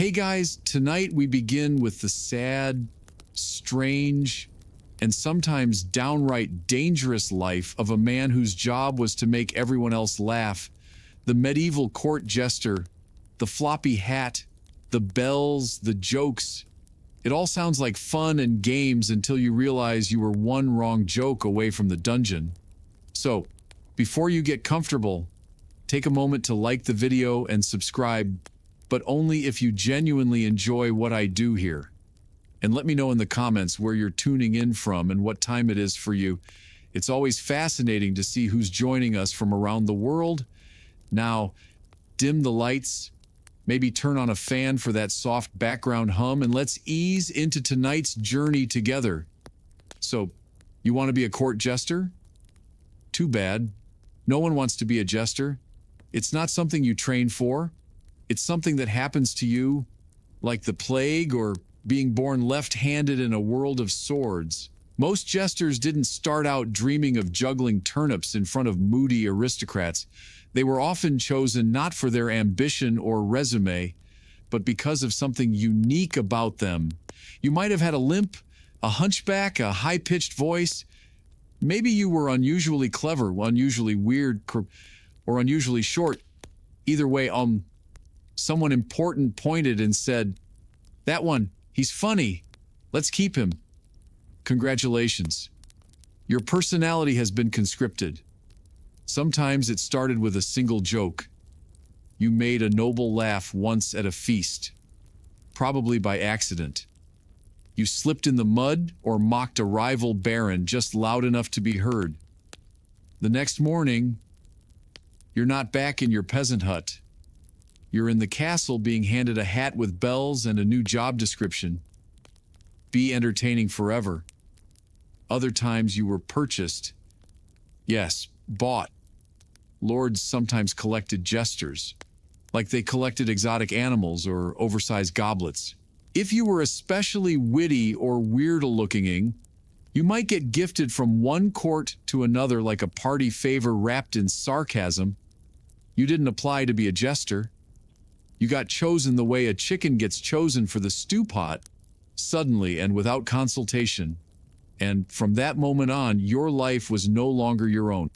Hey guys, tonight we begin with the sad, strange, and sometimes downright dangerous life of a man whose job was to make everyone else laugh. The medieval court jester, the floppy hat, the bells, the jokes. It all sounds like fun and games until you realize you were one wrong joke away from the dungeon. So, before you get comfortable, take a moment to like the video and subscribe, but only if you genuinely enjoy what I do here. And let me know in the comments where you're tuning in from and what time it is for you. It's always fascinating to see who's joining us from around the world. Now, dim the lights, maybe turn on a fan for that soft background hum, and let's ease into tonight's journey together. So, you want to be a court jester? Too bad. No one wants to be a jester. It's not something you train for. It's something that happens to you, like the plague or being born left-handed in a world of swords. Most jesters didn't start out dreaming of juggling turnips in front of moody aristocrats. They were often chosen not for their ambition or resume, but because of something unique about them. You might have had a limp, a hunchback, a high-pitched voice. Maybe you were unusually clever, unusually weird, or unusually short. Either way, someone important pointed and said, "That one, he's funny. Let's keep him." Congratulations. Your personality has been conscripted. Sometimes it started with a single joke. You made a noble laugh once at a feast, probably by accident. You slipped in the mud or mocked a rival baron just loud enough to be heard. The next morning, you're not back in your peasant hut. You're in the castle being handed a hat with bells and a new job description. Be entertaining forever. Other times you were purchased. Yes, bought. Lords sometimes collected jesters, like they collected exotic animals or oversized goblets. If you were especially witty or weird-looking, you might get gifted from one court to another like a party favor wrapped in sarcasm. You didn't apply to be a jester. You got chosen the way a chicken gets chosen for the stew pot, suddenly and without consultation. And from that moment on, your life was no longer your own.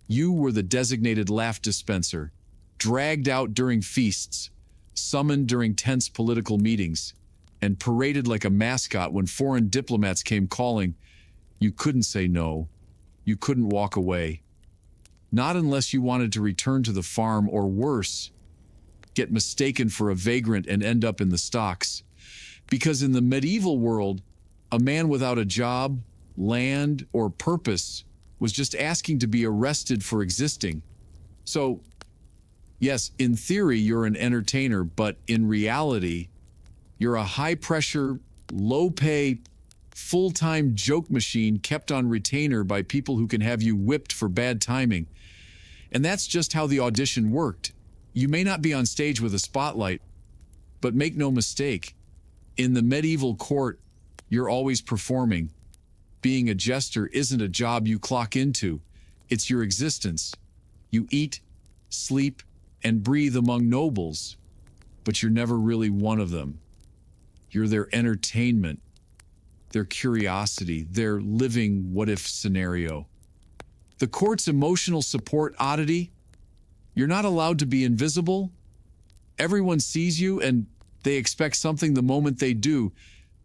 You were the designated laugh dispenser, dragged out during feasts, summoned during tense political meetings, and paraded like a mascot when foreign diplomats came calling. You couldn't say no. You couldn't walk away. Not unless you wanted to return to the farm or worse, get mistaken for a vagrant and end up in the stocks. Because in the medieval world, a man without a job, land, or purpose was just asking to be arrested for existing. So, yes, in theory, you're an entertainer, but in reality, you're a high-pressure, low-pay, full-time joke machine kept on retainer by people who can have you whipped for bad timing. And that's just how the audition worked. You may not be on stage with a spotlight, but make no mistake, in the medieval court, you're always performing. Being a jester isn't a job you clock into, it's your existence. You eat, sleep, and breathe among nobles, but you're never really one of them. You're their entertainment, their curiosity, their living what-if scenario. The court's emotional support oddity. You're not allowed to be invisible. Everyone sees you and they expect something the moment they do.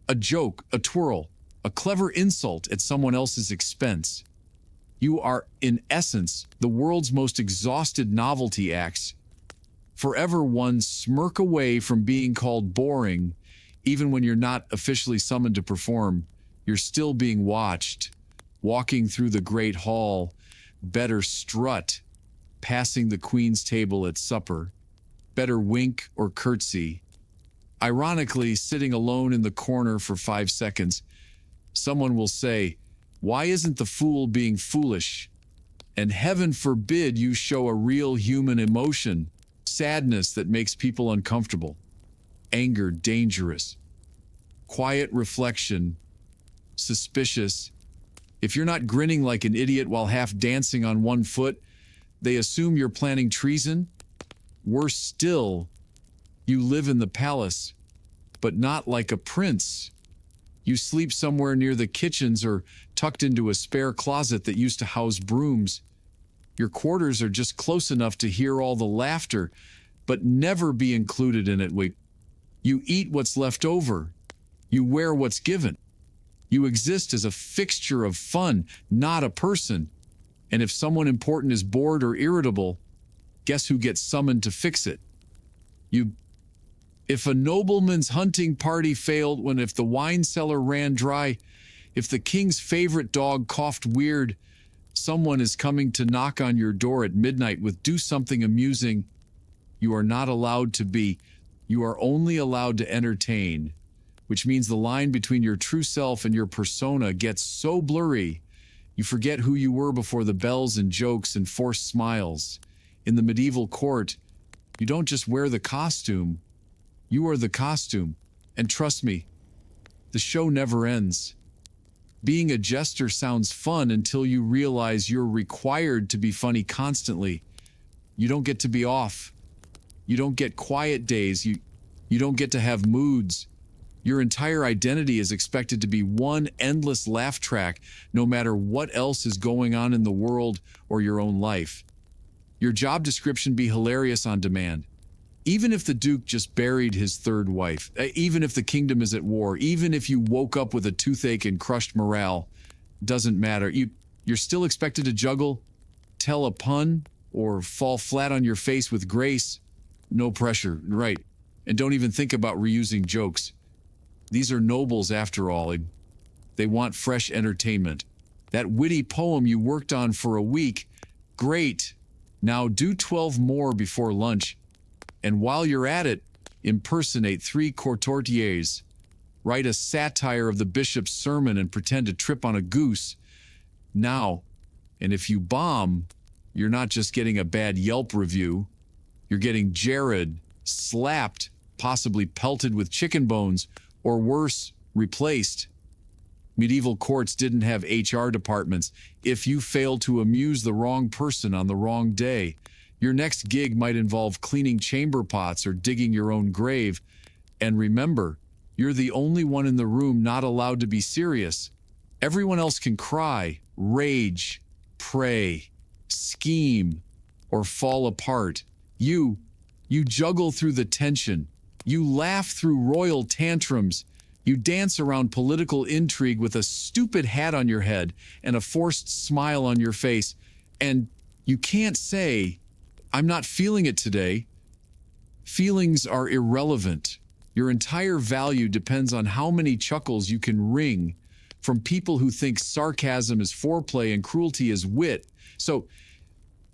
A joke, a twirl, a clever insult at someone else's expense. You are, in essence, the world's most exhausted novelty acts. Forever one smirk away from being called boring. Even when you're not officially summoned to perform, you're still being watched. Walking through the great hall, better strut. Passing the queen's table at supper, better wink or curtsy. Ironically, sitting alone in the corner for 5 seconds, someone will say, "Why isn't the fool being foolish?" And heaven forbid you show a real human emotion, sadness that makes people uncomfortable, anger dangerous, quiet reflection, suspicious. If you're not grinning like an idiot while half dancing on one foot, they assume you're planning treason. Worse still, you live in the palace, but not like a prince. You sleep somewhere near the kitchens or tucked into a spare closet that used to house brooms. Your quarters are just close enough to hear all the laughter, but never be included in it. You eat what's left over. You wear what's given. You exist as a fixture of fun, not a person. And if someone important is bored or irritable, guess who gets summoned to fix it? You. If a nobleman's hunting party failed, if the wine cellar ran dry, if the king's favorite dog coughed weird, someone is coming to knock on your door at midnight with "do something amusing." You are not allowed to be. You are only allowed to entertain, which means the line between your true self and your persona gets so blurry, you forget who you were before the bells and jokes and forced smiles. In the medieval court, you don't just wear the costume, you are the costume. And trust me, the show never ends. Being a jester sounds fun until you realize you're required to be funny constantly. You don't get to be off. You don't get quiet days. You don't get to have moods. Your entire identity is expected to be one endless laugh track, no matter what else is going on in the world or your own life. Your job description be hilarious on demand. Even if the Duke just buried his third wife, even if the kingdom is at war, even if you woke up with a toothache and crushed morale, doesn't matter. You're still expected to juggle, tell a pun, or fall flat on your face with grace. No pressure, right? And don't even think about reusing jokes. These are nobles after all. They want fresh entertainment. That witty poem you worked on for a week, great. Now do 12 more before lunch. And while you're at it, impersonate 3 courtiers. Write a satire of the bishop's sermon and pretend to trip on a goose. Now, and if you bomb, you're not just getting a bad Yelp review. You're getting Jared, slapped, possibly pelted with chicken bones, or worse, replaced. Medieval courts didn't have HR departments. If you failed to amuse the wrong person on the wrong day, your next gig might involve cleaning chamber pots or digging your own grave. And remember, you're the only one in the room not allowed to be serious. Everyone else can cry, rage, pray, scheme, or fall apart. You juggle through the tension. You laugh through royal tantrums. You dance around political intrigue with a stupid hat on your head and a forced smile on your face. And you can't say, "I'm not feeling it today." Feelings are irrelevant. Your entire value depends on how many chuckles you can wring from people who think sarcasm is foreplay and cruelty is wit. So,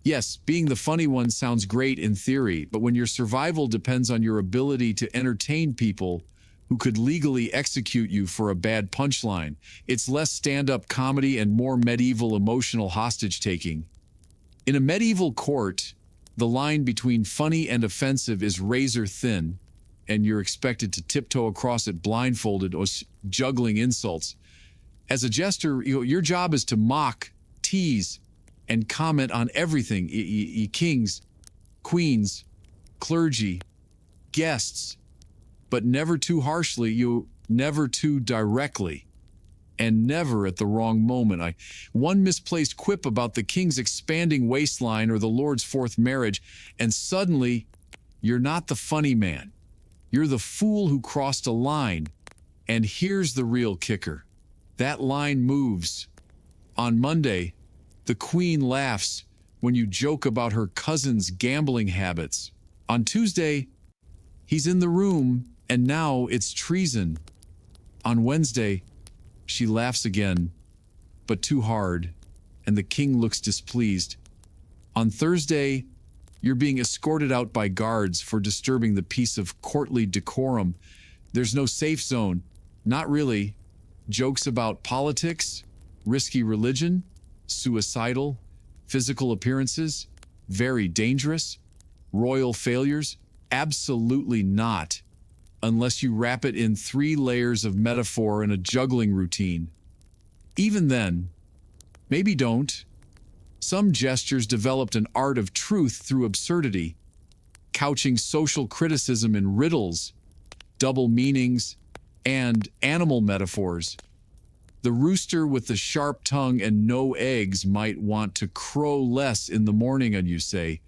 yes, being the funny one sounds great in theory, but when your survival depends on your ability to entertain people who could legally execute you for a bad punchline, it's less stand-up comedy and more medieval emotional hostage-taking. In a medieval court, the line between funny and offensive is razor thin, and you're expected to tiptoe across it blindfolded or juggling insults. As a jester, your job is to mock, tease, and comment on everything. Kings, queens, clergy, guests, but never too harshly, never too directly, and never at the wrong moment. One misplaced quip about the king's expanding waistline or the Lord's fourth marriage, and suddenly, you're not the funny man. You're the fool who crossed a line. And here's the real kicker. That line moves. On Monday, the queen laughs when you joke about her cousin's gambling habits. On Tuesday, he's in the room, and now it's treason. On Wednesday, she laughs again, but too hard, and the king looks displeased. On Thursday, you're being escorted out by guards for disturbing the peace of courtly decorum. There's no safe zone. Not really. Jokes about politics, risky religion, suicidal, physical appearances, very dangerous, royal failures, absolutely not, unless you wrap it in 3 layers of metaphor and a juggling routine. Even then, maybe don't. Some gestures developed an art of truth through absurdity, couching social criticism in riddles, double meanings, and animal metaphors. The rooster with the sharp tongue and no eggs might want to crow less in the morning on you, say,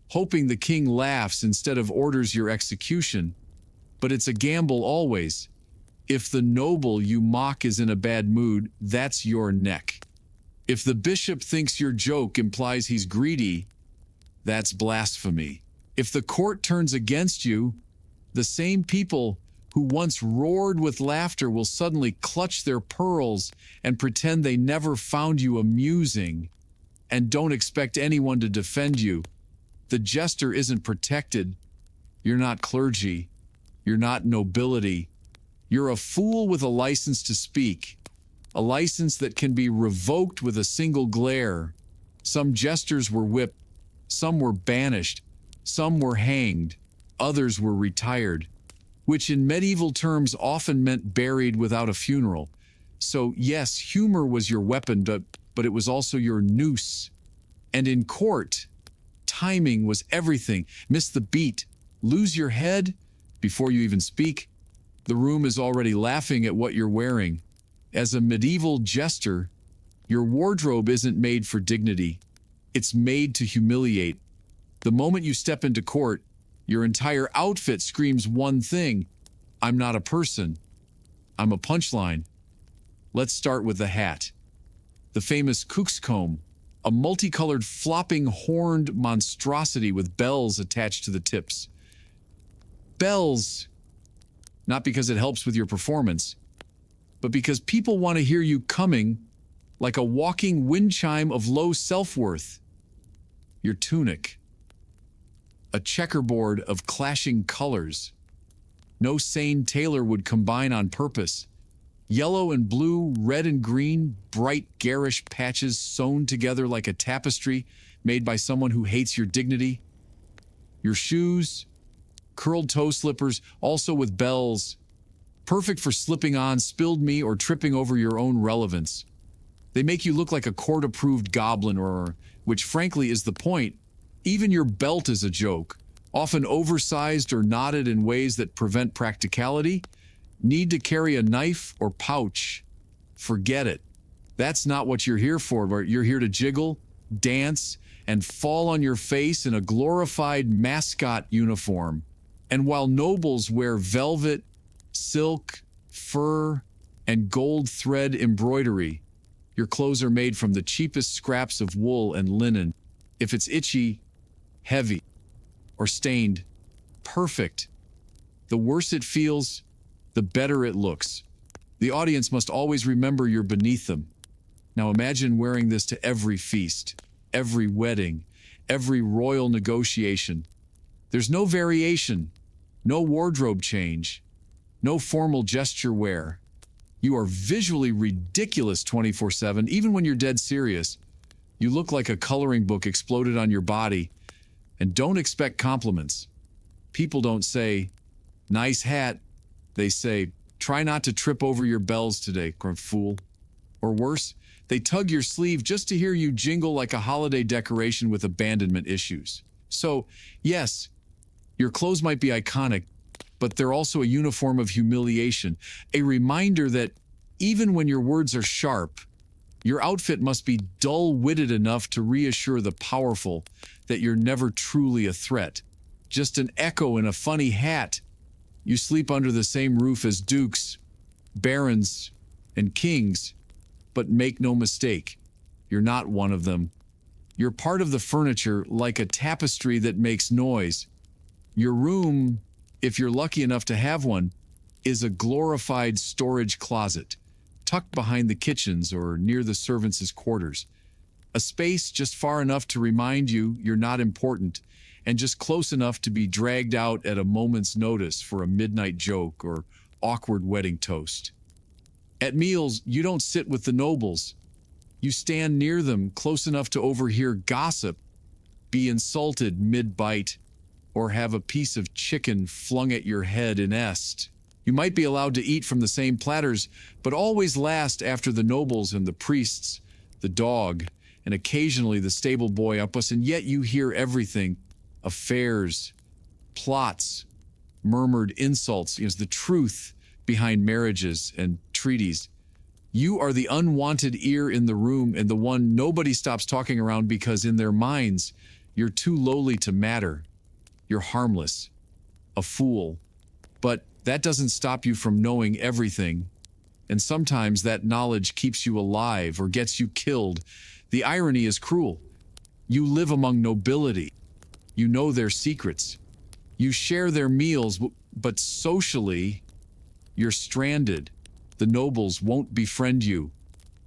hoping the king laughs instead of orders your execution. But it's a gamble always. If the noble you mock is in a bad mood, that's your neck. If the bishop thinks your joke implies he's greedy, that's blasphemy. If the court turns against you, the same people who once roared with laughter will suddenly clutch their pearls and pretend they never found you amusing, and don't expect anyone to defend you. The jester isn't protected. You're not clergy. You're not nobility. You're a fool with a license to speak, a license that can be revoked with a single glare. Some jesters were whipped, some were banished, some were hanged, others were retired, which in medieval terms often meant buried without a funeral. So yes, humor was your weapon, but it was also your noose. And in court, timing was everything. Miss the beat, lose your head before you even speak. The room is already laughing at what you're wearing. As a medieval jester, your wardrobe isn't made for dignity. It's made to humiliate. The moment you step into court, your entire outfit screams one thing: I'm not a person. I'm a punchline. Let's start with the hat. The famous coxcomb, a multicolored flopping horned monstrosity with bells attached to the tips. Bells, not because it helps with your performance, but because people want to hear you coming like a walking wind chime of low self-worth. Your tunic, a checkerboard of clashing colors. No sane tailor would combine on purpose. Yellow and blue, red and green, bright garish patches sewn together like a tapestry made by someone who hates your dignity. Your shoes, curled toe slippers, also with bells, perfect for slipping on spilled meat or tripping over your own relevance. They make you look like a court-approved goblin, or, which frankly is the point, even your belt is a joke, often oversized or knotted in ways that prevent practicality. Need to carry a knife or pouch? Forget it. That's not what you're here for. You're here to jiggle, dance, and fall on your face in a glorified mascot uniform. And while nobles wear velvet, silk, fur, and gold thread embroidery, your clothes are made from the cheapest scraps of wool and linen. If it's itchy, heavy, or stained, perfect. The worse it feels, the better it looks. The audience must always remember you're beneath them. Now imagine wearing this to every feast, every wedding, every royal negotiation. There's no variation, no wardrobe change, no formal gesture wear. You are visually ridiculous 24/7, even when you're dead serious. You look like a coloring book exploded on your body. And don't expect compliments. People don't say, nice hat. They say, try not to trip over your bells today, fool. Or worse, they tug your sleeve just to hear you jingle like a holiday decoration with abandonment issues. So, yes, your clothes might be iconic, but they're also a uniform of humiliation, a reminder that even when your words are sharp, your outfit must be dull-witted enough to reassure the powerful that you're never truly a threat, just an echo in a funny hat. You sleep under the same roof as dukes, barons, and kings, but make no mistake, you're not one of them. You're part of the furniture like a tapestry that makes noise. Your room, if you're lucky enough to have one, is a glorified storage closet, tucked behind the kitchens or near the servants' quarters. A space just far enough to remind you you're not important, and just close enough to be dragged out at a moment's notice for a midnight joke or awkward wedding toast. At meals, you don't sit with the nobles. You stand near them, close enough to overhear gossip, be insulted mid-bite, or have a piece of chicken flung at your head in est. You might be allowed to eat from the same platters, but always last after the nobles and the priests, the dog, and occasionally the stable boy up us, and yet you hear everything: affairs, plots, murmured insults, the truth behind marriages and treaties. You are the unwanted ear in the room and the one nobody stops talking around because in their minds, you're too lowly to matter. You're harmless, a fool. But that doesn't stop you from knowing everything. And sometimes that knowledge keeps you alive or gets you killed. The irony is cruel. You live among nobility. You know their secrets. You share their meals, but socially, you're stranded. The nobles won't befriend you.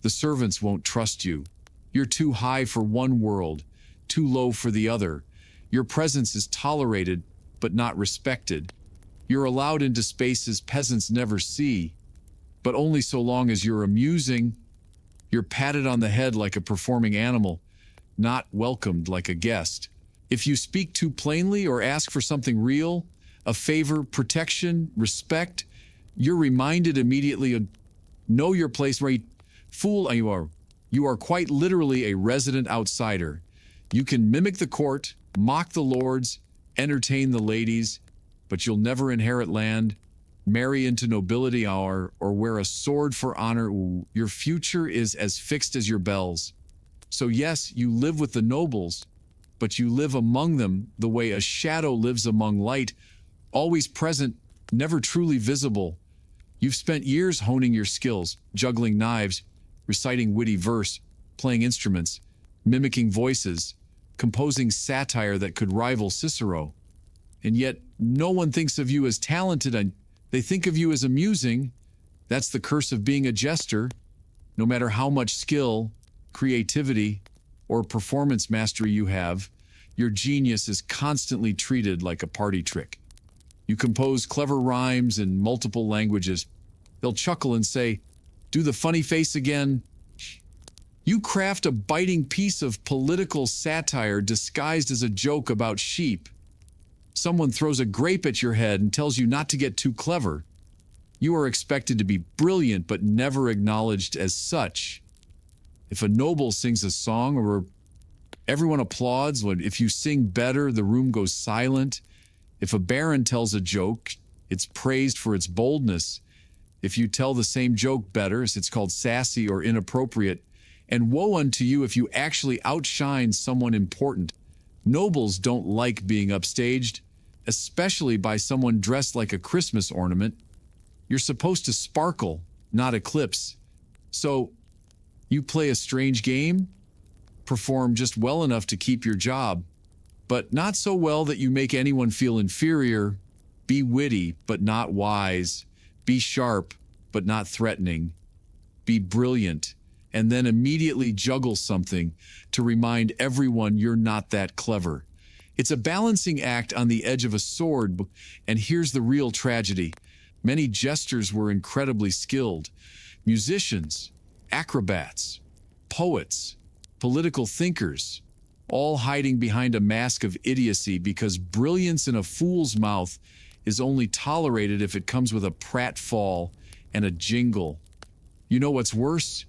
The servants won't trust you. You're too high for one world, too low for the other. Your presence is tolerated, but not respected. You're allowed into spaces peasants never see, but only so long as you're amusing. You're patted on the head like a performing animal, not welcomed like a guest. If you speak too plainly or ask for something real, a favor, protection, respect, you're reminded immediately of know your place where fool you are. You are quite literally a resident outsider. You can mimic the court, mock the lords, entertain the ladies, but you'll never inherit land, marry into nobility or wear a sword for honor. Your future is as fixed as your bells. So yes, you live with the nobles, but you live among them the way a shadow lives among light, always present, never truly visible. You've spent years honing your skills, juggling knives, reciting witty verse, playing instruments, mimicking voices, composing satire that could rival Cicero. And yet, no one thinks of you as talented, and they think of you as amusing. That's the curse of being a jester. No matter how much skill, creativity, or performance mastery you have, your genius is constantly treated like a party trick. You compose clever rhymes in multiple languages. They'll chuckle and say, "Do the funny face again." You craft a biting piece of political satire disguised as a joke about sheep. Someone throws a grape at your head and tells you not to get too clever. You are expected to be brilliant but never acknowledged as such. If a noble sings a song, or everyone applauds. If you sing better, the room goes silent. If a baron tells a joke, it's praised for its boldness. If you tell the same joke better, it's called sassy or inappropriate. And woe unto you if you actually outshine someone important. Nobles don't like being upstaged, especially by someone dressed like a Christmas ornament. You're supposed to sparkle, not eclipse. So, you play a strange game, perform just well enough to keep your job, but not so well that you make anyone feel inferior. Be witty, but not wise. Be sharp, but not threatening. Be brilliant, and then immediately juggle something to remind everyone you're not that clever. It's a balancing act on the edge of a sword, and here's the real tragedy. Many jesters were incredibly skilled. Musicians, acrobats, poets, political thinkers, all hiding behind a mask of idiocy because brilliance in a fool's mouth is only tolerated if it comes with a pratfall and a jingle. You know what's worse?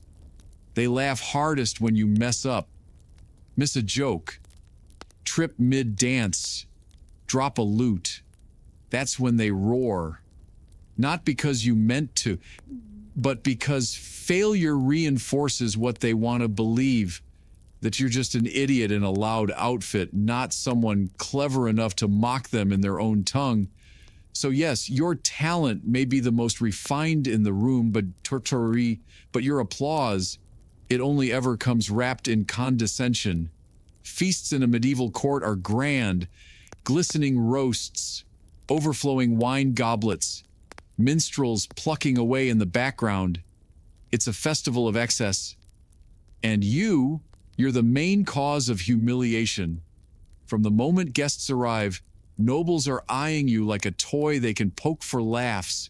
They laugh hardest when you mess up, miss a joke, trip mid-dance, drop a lute. That's when they roar. Not because you meant to, but because failure reinforces what they want to believe, that you're just an idiot in a loud outfit, not someone clever enough to mock them in their own tongue. So yes, your talent may be the most refined in the room, but your applause, it only ever comes wrapped in condescension. Feasts in a medieval court are grand, glistening roasts, overflowing wine goblets, minstrels plucking away in the background. It's a festival of excess. And you're the main cause of humiliation. From the moment guests arrive, nobles are eyeing you like a toy they can poke for laughs.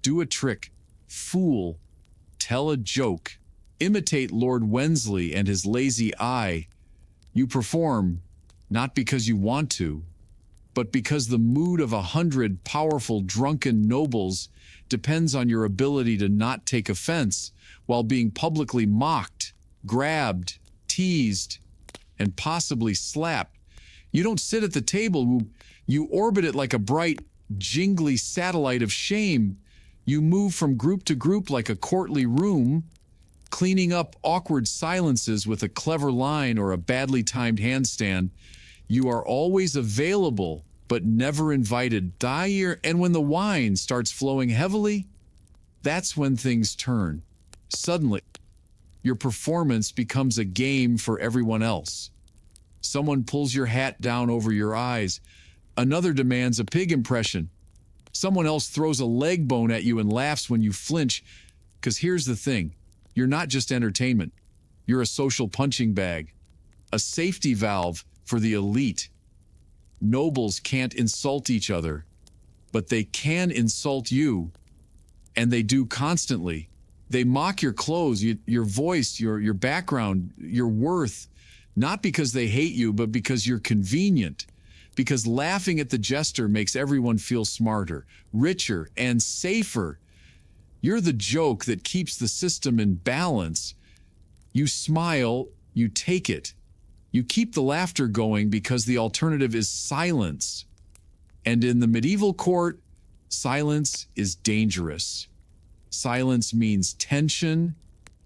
Do a trick, fool, tell a joke, imitate Lord Wensley and his lazy eye. You perform, not because you want to, but because the mood of 100 powerful drunken nobles depends on your ability to not take offense while being publicly mocked, grabbed, teased, and possibly slapped. You don't sit at the table, you orbit it like a bright, jingly satellite of shame. You move from group to group like a courtly room, cleaning up awkward silences with a clever line or a badly timed handstand. You are always available, but never invited. And when the wine starts flowing heavily, that's when things turn. Suddenly, your performance becomes a game for everyone else. Someone pulls your hat down over your eyes. Another demands a pig impression. Someone else throws a leg bone at you and laughs when you flinch. Because here's the thing, you're not just entertainment. You're a social punching bag, a safety valve for the elite. Nobles can't insult each other, but they can insult you, and they do constantly. They mock your clothes, your voice, your background, your worth, not because they hate you, but because you're convenient. Because laughing at the jester makes everyone feel smarter, richer, and safer. You're the joke that keeps the system in balance. You smile, you take it. You keep the laughter going because the alternative is silence. And in the medieval court, silence is dangerous. Silence means tension.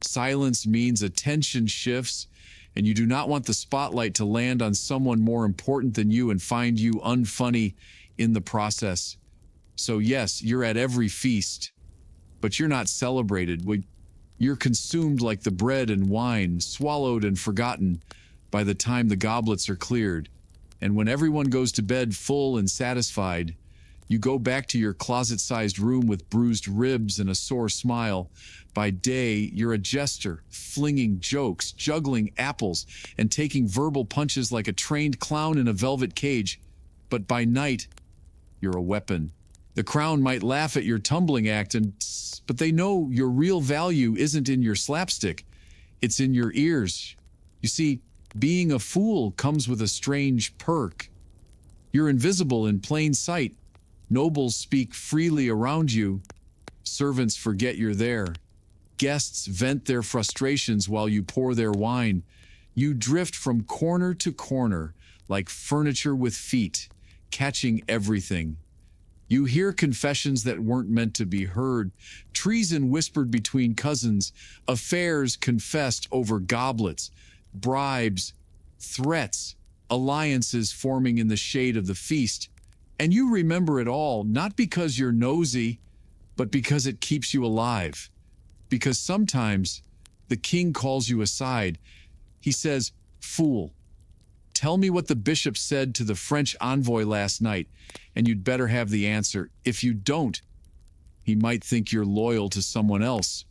Silence means attention shifts, and you do not want the spotlight to land on someone more important than you and find you unfunny in the process. So yes, you're at every feast, but you're not celebrated. You're consumed like the bread and wine, swallowed and forgotten by the time the goblets are cleared. And when everyone goes to bed full and satisfied, you go back to your closet-sized room with bruised ribs and a sore smile. By day, you're a jester, flinging jokes, juggling apples, and taking verbal punches like a trained clown in a velvet cage. But by night, you're a weapon. The crown might laugh at your tumbling act, but they know your real value isn't in your slapstick. It's in your ears. You see, being a fool comes with a strange perk. You're invisible in plain sight. Nobles speak freely around you. Servants forget you're there. Guests vent their frustrations while you pour their wine. You drift from corner to corner like furniture with feet, catching everything. You hear confessions that weren't meant to be heard, treason whispered between cousins, affairs confessed over goblets, bribes, threats, alliances forming in the shade of the feast. And you remember it all, not because you're nosy, but because it keeps you alive. Because sometimes the king calls you aside. He says, "Fool, tell me what the bishop said to the French envoy last night, and you'd better have the answer. If you don't, he might think you're loyal to someone else.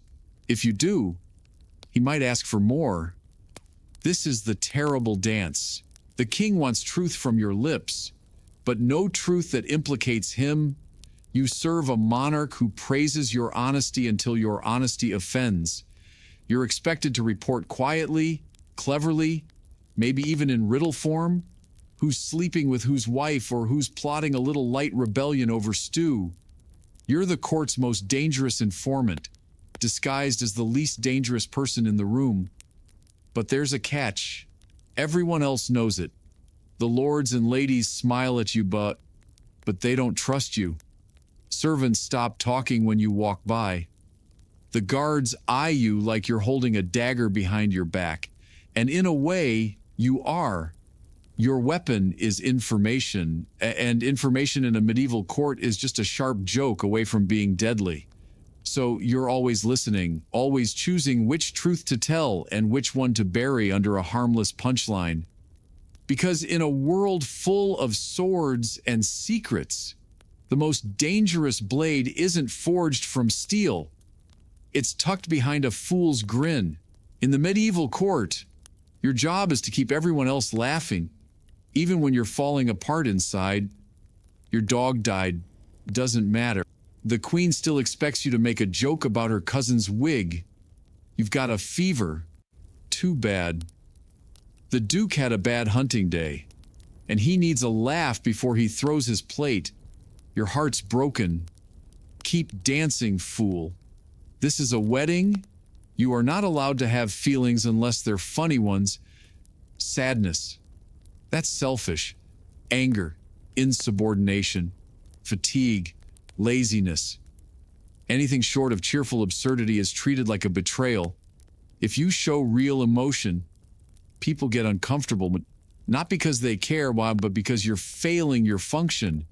If you do, he might ask for more." This is the terrible dance. The king wants truth from your lips, but no truth that implicates him. You serve a monarch who praises your honesty until your honesty offends. You're expected to report quietly, cleverly, maybe even in riddle form. Who's sleeping with whose wife, or who's plotting a little light rebellion over stew. You're the court's most dangerous informant, disguised as the least dangerous person in the room. But there's a catch. Everyone else knows it. The lords and ladies smile at you, but they don't trust you. Servants stop talking when you walk by. The guards eye you like you're holding a dagger behind your back. And in a way, you are. Your weapon is information, and information in a medieval court is just a sharp joke away from being deadly. So you're always listening, always choosing which truth to tell and which one to bury under a harmless punchline. Because in a world full of swords and secrets, the most dangerous blade isn't forged from steel. It's tucked behind a fool's grin. In the medieval court, your job is to keep everyone else laughing, even when you're falling apart inside. Your dog died. Doesn't matter. The queen still expects you to make a joke about her cousin's wig. You've got a fever. Too bad. The duke had a bad hunting day, and he needs a laugh before he throws his plate. Your heart's broken. Keep dancing, fool. This is a wedding. You are not allowed to have feelings unless they're funny ones. Sadness. That's selfish. Anger. Insubordination. fatigue, laziness. Anything short of cheerful absurdity is treated like a betrayal. If you show real emotion, people get uncomfortable, but not because they care, but because you're failing your function.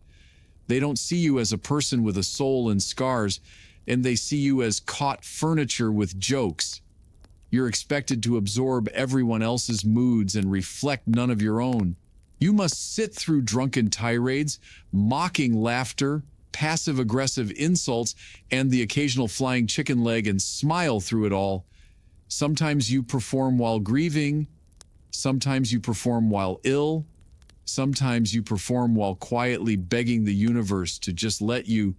They don't see you as a person with a soul and scars, and they see you as caught furniture with jokes. You're expected to absorb everyone else's moods and reflect none of your own. You must sit through drunken tirades, mocking laughter, passive-aggressive insults, and the occasional flying chicken leg and smile through it all. Sometimes you perform while grieving. Sometimes you perform while ill. Sometimes you perform while quietly begging the universe to just let you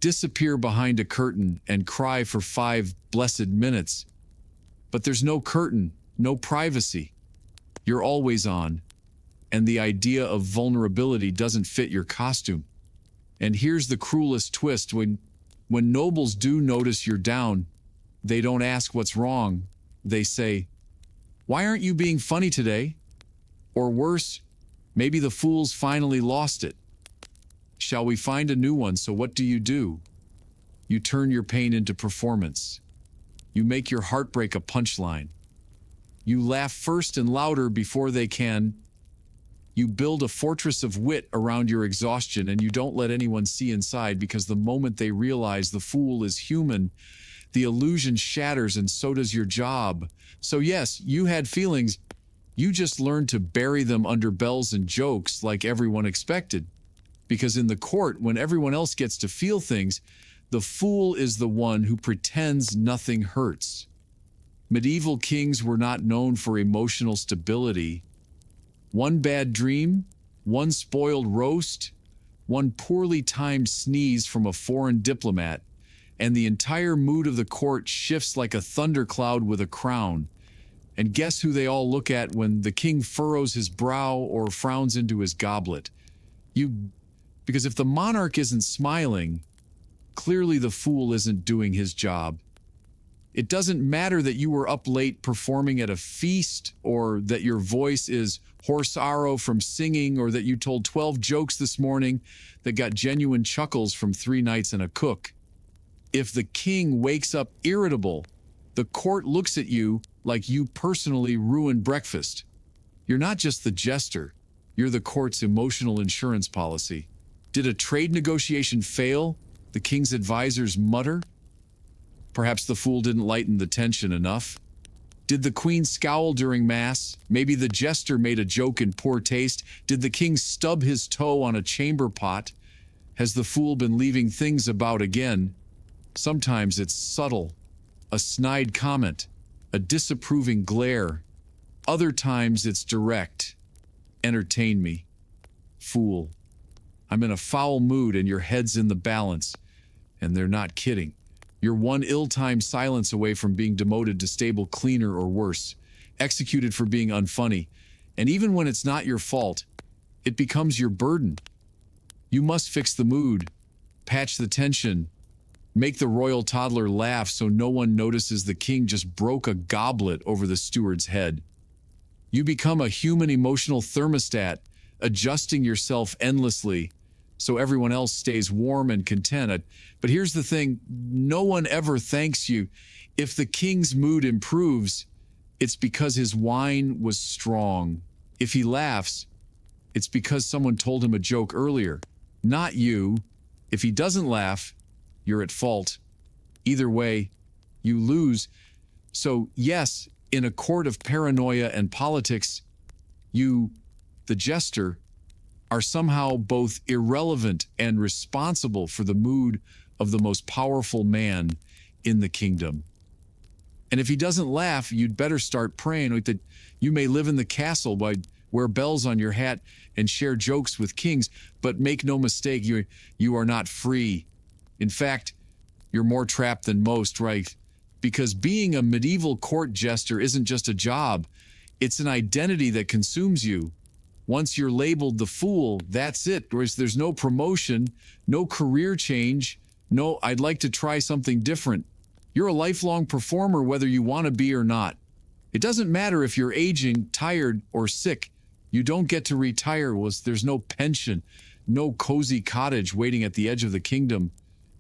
disappear behind a curtain and cry for 5 blessed minutes. But there's no curtain, no privacy. You're always on, and the idea of vulnerability doesn't fit your costume. And here's the cruelest twist: when nobles do notice you're down, they don't ask what's wrong. They say, "Why aren't you being funny today?" Or worse, "Maybe the fool's finally lost it. Shall we find a new one?" So what do? You turn your pain into performance. You make your heartbreak a punchline. You laugh first and louder before they can. You build a fortress of wit around your exhaustion, and you don't let anyone see inside, because the moment they realize the fool is human, the illusion shatters, and so does your job. So yes, you had feelings. You just learned to bury them under bells and jokes like everyone expected. Because in the court, when everyone else gets to feel things, the fool is the one who pretends nothing hurts. Medieval kings were not known for emotional stability. One bad dream, one spoiled roast, one poorly timed sneeze from a foreign diplomat, and the entire mood of the court shifts like a thundercloud with a crown. And guess who they all look at when the king furrows his brow or frowns into his goblet? Because if the monarch isn't smiling, clearly the fool isn't doing his job. It doesn't matter that you were up late performing at a feast, or that your voice is hoarse arrow from singing, or that you told 12 jokes this morning that got genuine chuckles from 3 nights and a cook. If the king wakes up irritable, the court looks at you like you personally ruined breakfast. You're not just the jester, you're the court's emotional insurance policy. Did a trade negotiation fail? The king's advisors mutter. Perhaps the fool didn't lighten the tension enough. Did the queen scowl during mass? Maybe the jester made a joke in poor taste. Did the king stub his toe on a chamber pot? Has the fool been leaving things about again? Sometimes it's subtle, a snide comment, a disapproving glare. Other times it's direct. Entertain me, fool. I'm in a foul mood and your head's in the balance. And they're not kidding. You're one ill-timed silence away from being demoted to stable cleaner or worse, executed for being unfunny. And even when it's not your fault, it becomes your burden. You must fix the mood, patch the tension, make the royal toddler laugh so no one notices the king just broke a goblet over the steward's head. You become a human emotional thermostat, adjusting yourself endlessly so everyone else stays warm and content. But here's the thing, no one ever thanks you. If the king's mood improves, it's because his wine was strong. If he laughs, it's because someone told him a joke earlier, not you. If he doesn't laugh, you're at fault. Either way, you lose. So yes, in a court of paranoia and politics, you, the jester, are somehow both irrelevant and responsible for the mood of the most powerful man in the kingdom. And if he doesn't laugh, you'd better start praying that you may live in the castle, wear bells on your hat, and share jokes with kings. But make no mistake, you are not free. In fact, you're more trapped than most, right? Because being a medieval court jester isn't just a job, it's an identity that consumes you. Once you're labeled the fool, that's it. There's no promotion, no career change, no, I'd like to try something different. You're a lifelong performer whether you want to be or not. It doesn't matter if you're aging, tired, or sick. You don't get to retire. There's no pension, no cozy cottage waiting at the edge of the kingdom.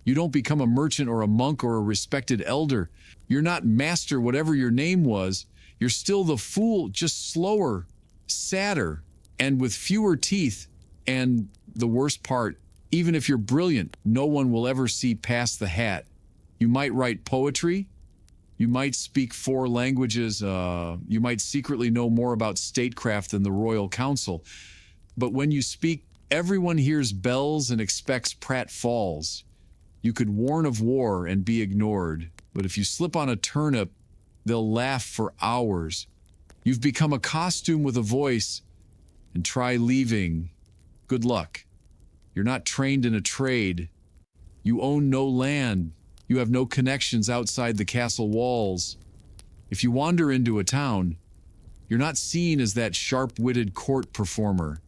You don't become a merchant or a monk or a respected elder. You're not master, whatever your name was. You're still the fool, just slower, sadder, and with fewer teeth. And the worst part, even if you're brilliant, no one will ever see past the hat. You might write poetry. You might speak 4 languages. You might secretly know more about statecraft than the royal council. But when you speak, everyone hears bells and expects pratfalls. You could warn of war and be ignored. But if you slip on a turnip, they'll laugh for hours. You've become a costume with a voice, and try leaving. Good luck. You're not trained in a trade. You own no land. You have no connections outside the castle walls. If you wander into a town, you're not seen as that sharp-witted court performer.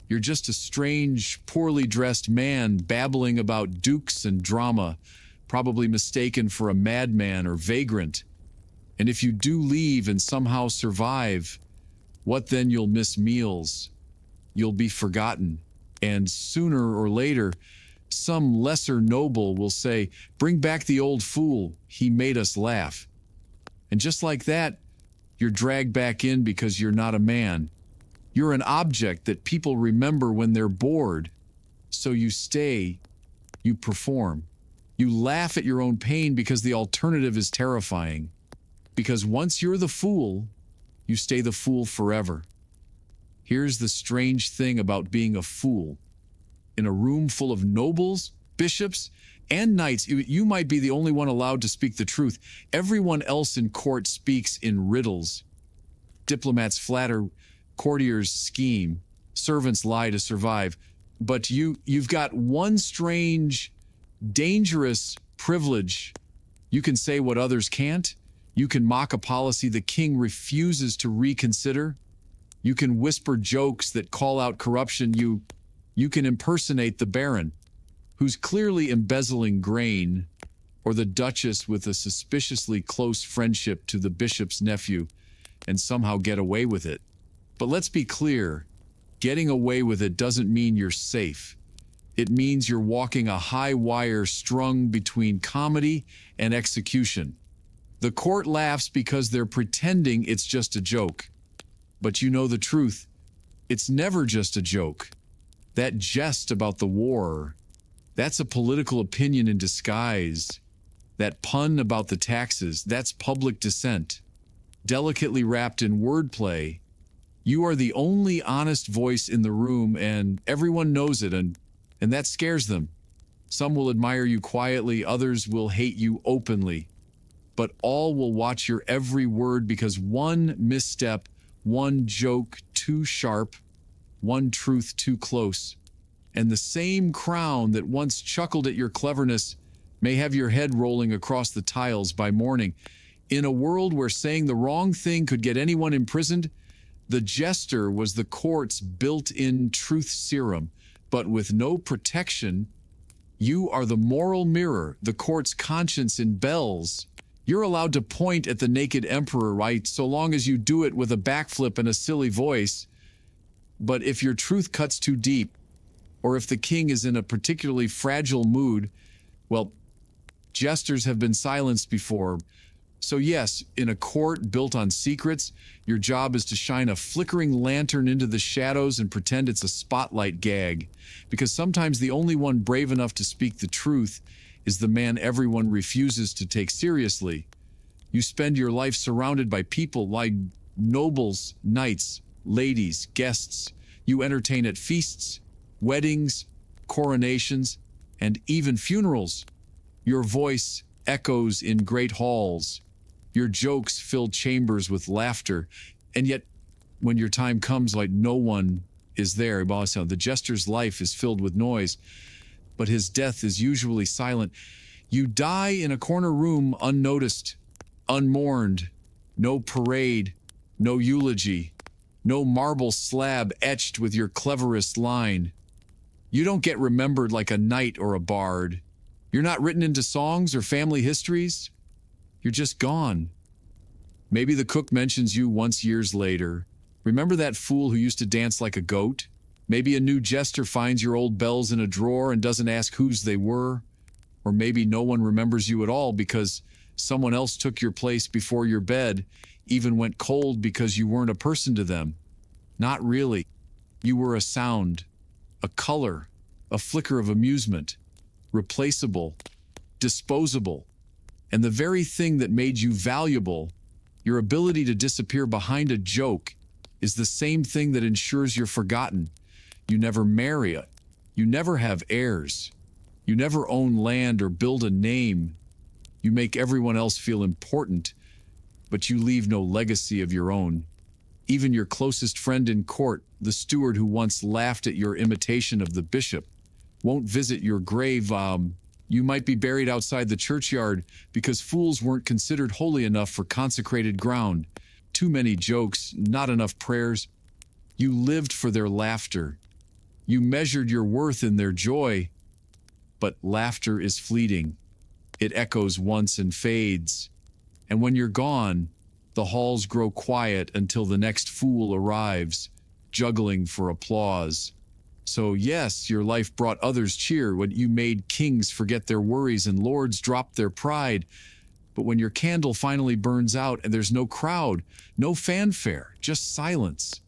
You're just a strange, poorly dressed man babbling about dukes and drama, probably mistaken for a madman or vagrant. And if you do leave and somehow survive, what then? You'll miss meals. You'll be forgotten. And sooner or later, some lesser noble will say, "Bring back the old fool. He made us laugh." And just like that, you're dragged back in because you're not a man. You're an object that people remember when they're bored. So you stay, you perform. You laugh at your own pain because the alternative is terrifying. Because once you're the fool, you stay the fool forever. Here's the strange thing about being a fool. In a room full of nobles, bishops, and knights, you might be the only one allowed to speak the truth. Everyone else in court speaks in riddles. Diplomats flatter, courtiers scheme, servants lie to survive. But you've got one strange, dangerous privilege. You can say what others can't. You can mock a policy the king refuses to reconsider. You can whisper jokes that call out corruption. You can impersonate the baron, who's clearly embezzling grain, or the duchess with a suspiciously close friendship to the bishop's nephew, and somehow get away with it. But let's be clear, getting away with it doesn't mean you're safe. It means you're walking a high wire strung between comedy and execution. The court laughs because they're pretending it's just a joke. But you know the truth. It's never just a joke. That jest about the war, that's a political opinion in disguise. That pun about the taxes, that's public dissent. Delicately wrapped in wordplay. You are the only honest voice in the room, and everyone knows it, and that scares them. Some will admire you quietly, others will hate you openly. But all will watch your every word because one misstep, one joke too sharp, one truth too close, and the same crown that once chuckled at your cleverness may have your head rolling across the tiles by morning. In a world where saying the wrong thing could get anyone imprisoned, the Jester was the court's built-in truth serum, but with no protection. You are the moral mirror, the court's conscience in bells. You're allowed to point at the naked emperor, right, so long as you do it with a backflip and a silly voice. But if your truth cuts too deep, or if the king is in a particularly fragile mood, well, jesters have been silenced before. So yes, in a court built on secrets, your job is to shine a flickering lantern into the shadows and pretend it's a spotlight gag. Because sometimes the only one brave enough to speak the truth is the man everyone refuses to take seriously. You spend your life surrounded by people like nobles, knights, ladies, guests. You entertain at feasts, weddings, coronations, and even funerals. Your voice echoes in great halls. Your jokes fill chambers with laughter. And yet, when your time comes, like no one is there. The Jester's life is filled with noise, but his death is usually silent. You die in a corner room unnoticed, unmourned. No parade, no eulogy, no marble slab etched with your cleverest line. You don't get remembered like a knight or a bard. You're not written into songs or family histories. You're just gone. Maybe the cook mentions you once years later. Remember that fool who used to dance like a goat? Maybe a new jester finds your old bells in a drawer and doesn't ask whose they were. Or maybe no one remembers you at all because someone else took your place before your bed even went cold because you weren't a person to them. Not really. You were a sound, a color, a flicker of amusement, replaceable, disposable. And the very thing that made you valuable, your ability to disappear behind a joke, is the same thing that ensures you're forgotten. You never marry it. You never have heirs. You never own land or build a name. You make everyone else feel important, but you leave no legacy of your own. Even your closest friend in court, the steward who once laughed at your imitation of the bishop, won't visit your grave. You might be buried outside the churchyard because fools weren't considered holy enough for consecrated ground. Too many jokes, not enough prayers. You lived for their laughter. You measured your worth in their joy. But laughter is fleeting. It echoes once and fades. And when you're gone, the halls grow quiet until the next fool arrives, juggling for applause. So yes, your life brought others cheer when you made kings forget their worries and lords drop their pride. But when your candle finally burns out and there's no crowd, no fanfare, just silence.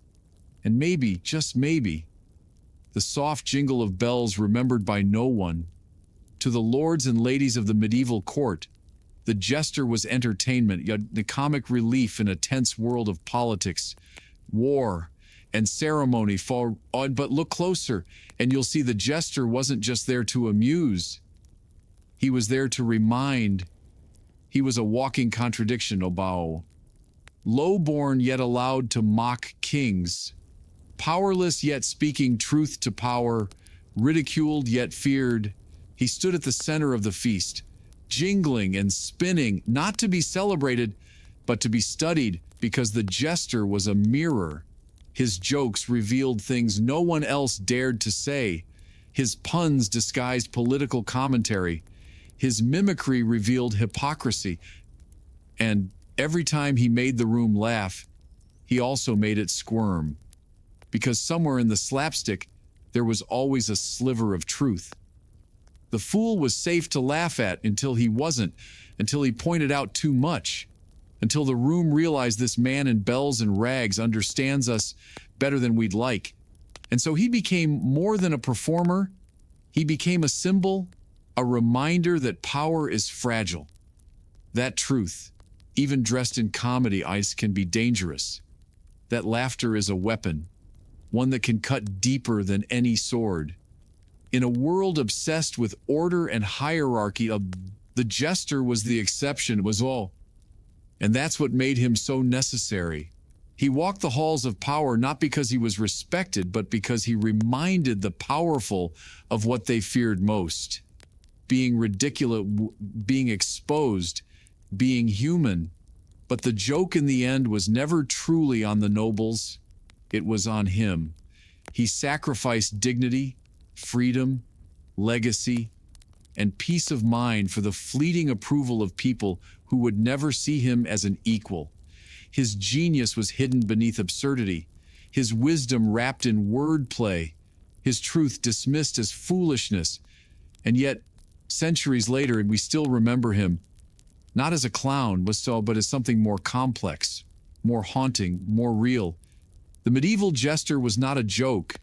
And maybe, just maybe, the soft jingle of bells remembered by no one. To the lords and ladies of the medieval court, the jester was entertainment, yet the comic relief in a tense world of politics, war, and ceremony. But look closer, and you'll see the jester wasn't just there to amuse. He was there to remind. He was a walking contradiction, Obao. Low-born yet allowed to mock kings. Powerless yet speaking truth to power. Ridiculed yet feared. He stood at the center of the feast, jingling and spinning, not to be celebrated, but to be studied, because the jester was a mirror. His jokes revealed things no one else dared to say. His puns disguised political commentary. His mimicry revealed hypocrisy. And every time he made the room laugh, he also made it squirm. Because somewhere in the slapstick, there was always a sliver of truth. The fool was safe to laugh at until he wasn't, until he pointed out too much, until the room realized this man in bells and rags understands us better than we'd like. And so he became more than a performer. He became a symbol, a reminder that power is fragile. That truth, even dressed in comedy eyes, can be dangerous. That laughter is a weapon, one that can cut deeper than any sword. In a world obsessed with order and hierarchy, the jester was the exception, was all. And that's what made him so necessary. He walked the halls of power not because he was respected, but because he reminded the powerful of what they feared most. Being ridiculous, being exposed, being human. But the joke in the end was never truly on the nobles. It was on him. He sacrificed dignity, freedom, legacy, and peace of mind for the fleeting approval of people who would never see him as an equal. His genius was hidden beneath absurdity, his wisdom wrapped in wordplay, his truth dismissed as foolishness. And yet, centuries later, we still remember him, not as a clown, but as something more complex, more haunting, more real. The medieval jester was not a joke.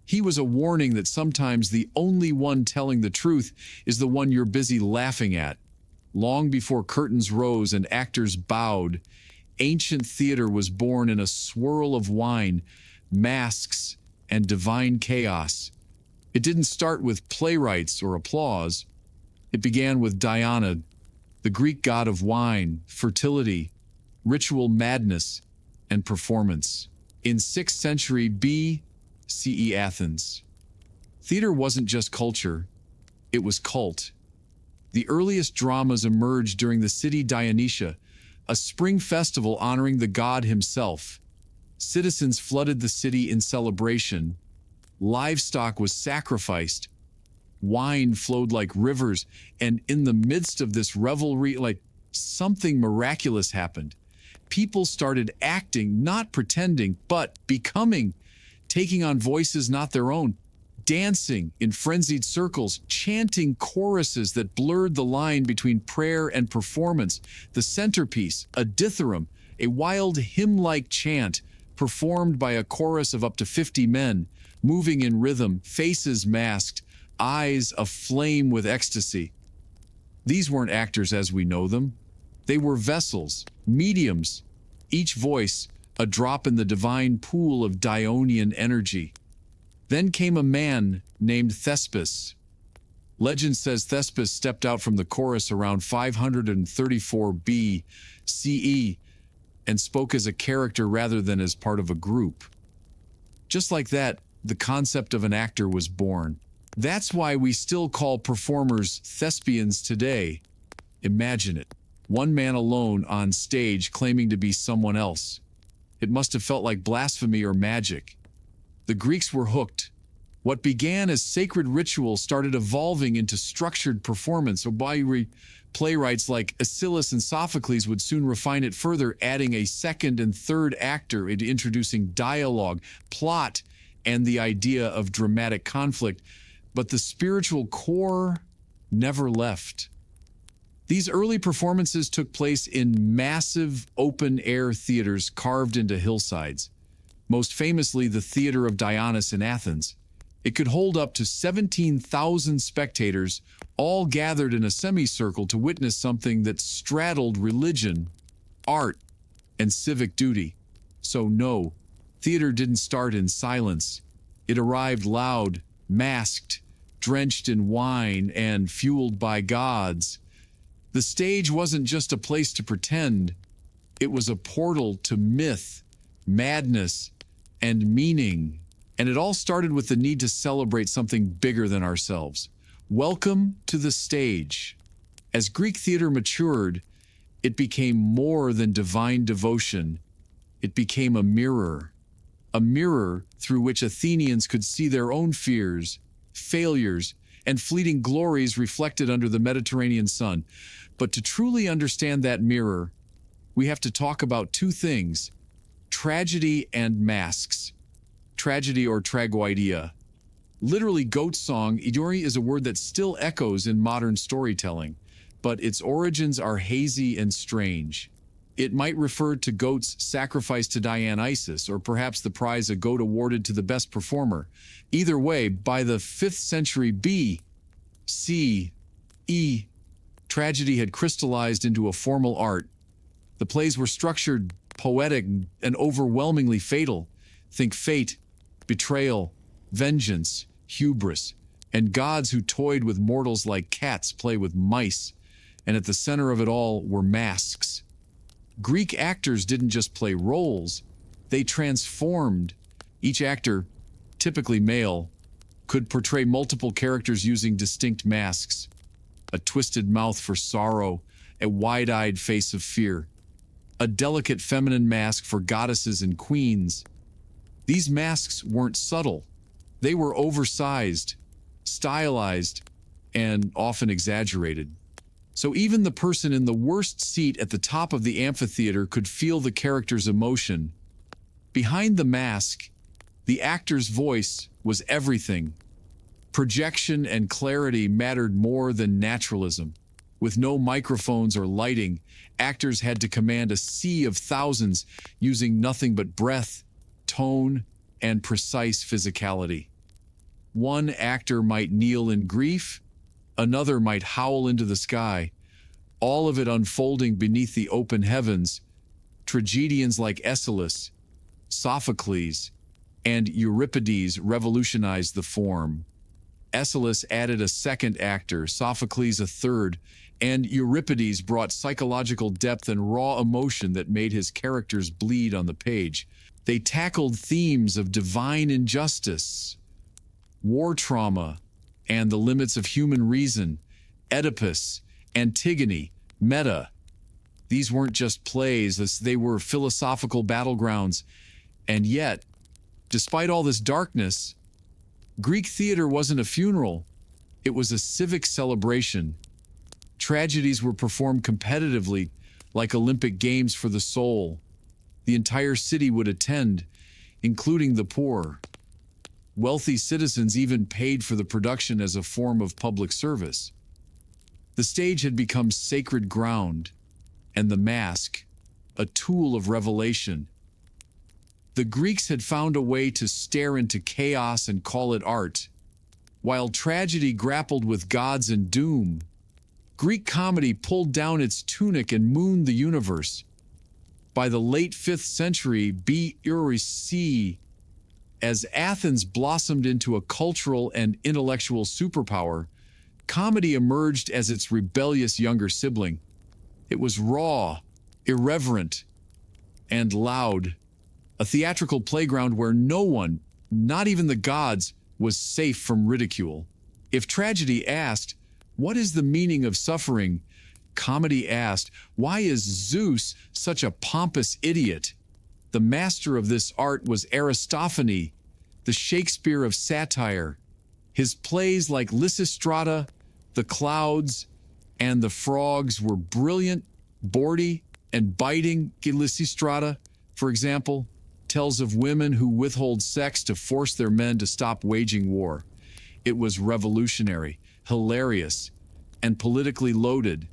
He was a warning that sometimes the only one telling the truth is the one you're busy laughing at. Long before curtains rose and actors bowed, ancient theater was born in a swirl of wine, masks, and divine chaos. It didn't start with playwrights or applause. It began with Diana, the Greek god of wine, fertility, ritual madness, and performance. In 6th century B.C.E. Athens, theater wasn't just culture, it was cult. The earliest dramas emerged during the city Dionysia, a spring festival honoring the god himself. Citizens flooded the city in celebration. Livestock was sacrificed. Wine flowed like rivers, and in the midst of this revelry, something miraculous happened. People started acting, not pretending, but becoming. taking on voices not their own, dancing in frenzied circles, chanting choruses that blurred the line between prayer and performance. The centerpiece, a dithyramb, a wild hymn-like chant performed by a chorus of up to 50 men, moving in rhythm, faces masked, eyes aflame with ecstasy. These weren't actors as we know them. They were vessels, mediums, each voice a drop in the divine pool of Dionysian energy. Then came a man named Thespis. Legend says Thespis stepped out from the chorus around 534 B.C.E. and spoke as a character rather than as part of a group. Just like that, the concept of an actor was born. That's why we still call performers thespians today. Imagine it. One man alone on stage claiming to be someone else. It must have felt like blasphemy or magic. The Greeks were hooked. What began as sacred ritual started evolving into structured performance. Playwrights like Aeschylus and Sophocles would soon refine it further, adding a second and third actor into introducing dialogue, plot, and the idea of dramatic conflict. But the spiritual core never left. These early performances took place in massive open-air theaters carved into hillsides. Most famously, the Theater of Dionysus in Athens. It could hold up to 17,000 spectators, all gathered in a semicircle to witness something that straddled religion, art, and civic duty. So no, theater didn't start in silence. It arrived loud, masked, drenched in wine, and fueled by gods. The stage wasn't just a place to pretend. It was a portal to myth, madness, and meaning. And it all started with the need to celebrate something bigger than ourselves. Welcome to the stage. As Greek theater matured, it became more than divine devotion. It became a mirror through which Athenians could see their own fears, failures, and fleeting glories reflected under the Mediterranean sun. But to truly understand that mirror, we have to talk about two things: tragedy and masks. Tragedy, or tragoidia. Literally goat song, idori is a word that still echoes in modern storytelling, but its origins are hazy and strange. It might refer to goats sacrificed to Dionysus, or perhaps the prize a goat awarded to the best performer. Either way, by the 5th century B.C.E., tragedy had crystallized into a formal art. The plays were structured, poetic, and overwhelmingly fatal. Think fate, betrayal, vengeance, hubris, and gods who toyed with mortals like cats play with mice. And at the center of it all were masks. Greek actors didn't just play roles, they transformed. Each actor, typically male, could portray multiple characters using distinct masks. A twisted mouth for sorrow, a wide-eyed face of fear, a delicate feminine mask for goddesses and queens. These masks weren't subtle. They were oversized, stylized, and often exaggerated. So even the person in the worst seat at the top of the amphitheater could feel the character's emotion. Behind the mask, the actor's voice was everything. Projection and clarity mattered more than naturalism. With no microphones or lighting, actors had to command a sea of thousands using nothing but breath, tone, and precise physicality. One actor might kneel in grief, another might howl into the sky, all of it unfolding beneath the open heavens. Tragedians like Aeschylus, Sophocles, and Euripides revolutionized the form. Aeschylus added a second actor, Sophocles a third, and Euripides brought psychological depth and raw emotion that made his characters bleed on the page. They tackled themes of divine injustice, war trauma, and the limits of human reason. Oedipus, Antigone, Meta. These weren't just plays, as they were philosophical battlegrounds. And yet, despite all this darkness, Greek theater wasn't a funeral. It was a civic celebration. Tragedies were performed competitively, like Olympic Games for the soul. The entire city would attend, including the poor. Wealthy citizens even paid for the production as a form of public service. The stage had become sacred ground, and the mask, a tool of revelation. The Greeks had found a way to stare into chaos and call it art. While tragedy grappled with gods and doom, Greek comedy pulled down its tunic and mooned the universe. By the late 5th century BC, as Athens blossomed into a cultural and intellectual superpower, comedy emerged as its rebellious younger sibling. It was raw, irreverent, and loud, a theatrical playground where no one, not even the gods, was safe from ridicule. If tragedy asked, "What is the meaning of suffering?" comedy asked, "Why is Zeus such a pompous idiot?" The master of this art was Aristophanes, the Shakespeare of satire. His plays like Lysistrata, The Clouds, and The Frogs were brilliant, bawdy, and biting. Lysistrata, for example, tells of women who withhold sex to force their men to stop waging war. It was revolutionary, hilarious, and politically loaded.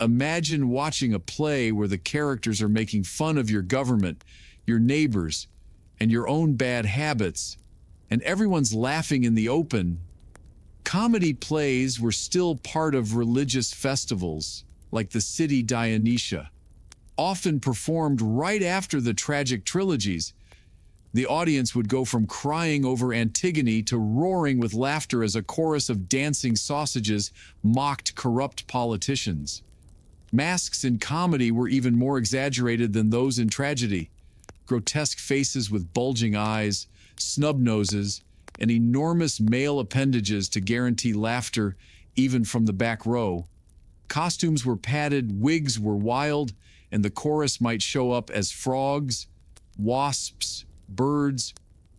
Imagine watching a play where the characters are making fun of your government, your neighbors, and your own bad habits, and everyone's laughing in the open. Comedy plays were still part of religious festivals, like the city Dionysia, often performed right after the tragic trilogies. The audience would go from crying over Antigone to roaring with laughter as a chorus of dancing sausages mocked corrupt politicians. Masks in comedy were even more exaggerated than those in tragedy. Grotesque faces with bulging eyes, snub noses, and enormous male appendages to guarantee laughter even from the back row. Costumes were padded, wigs were wild, and the chorus might show up as frogs, wasps, birds,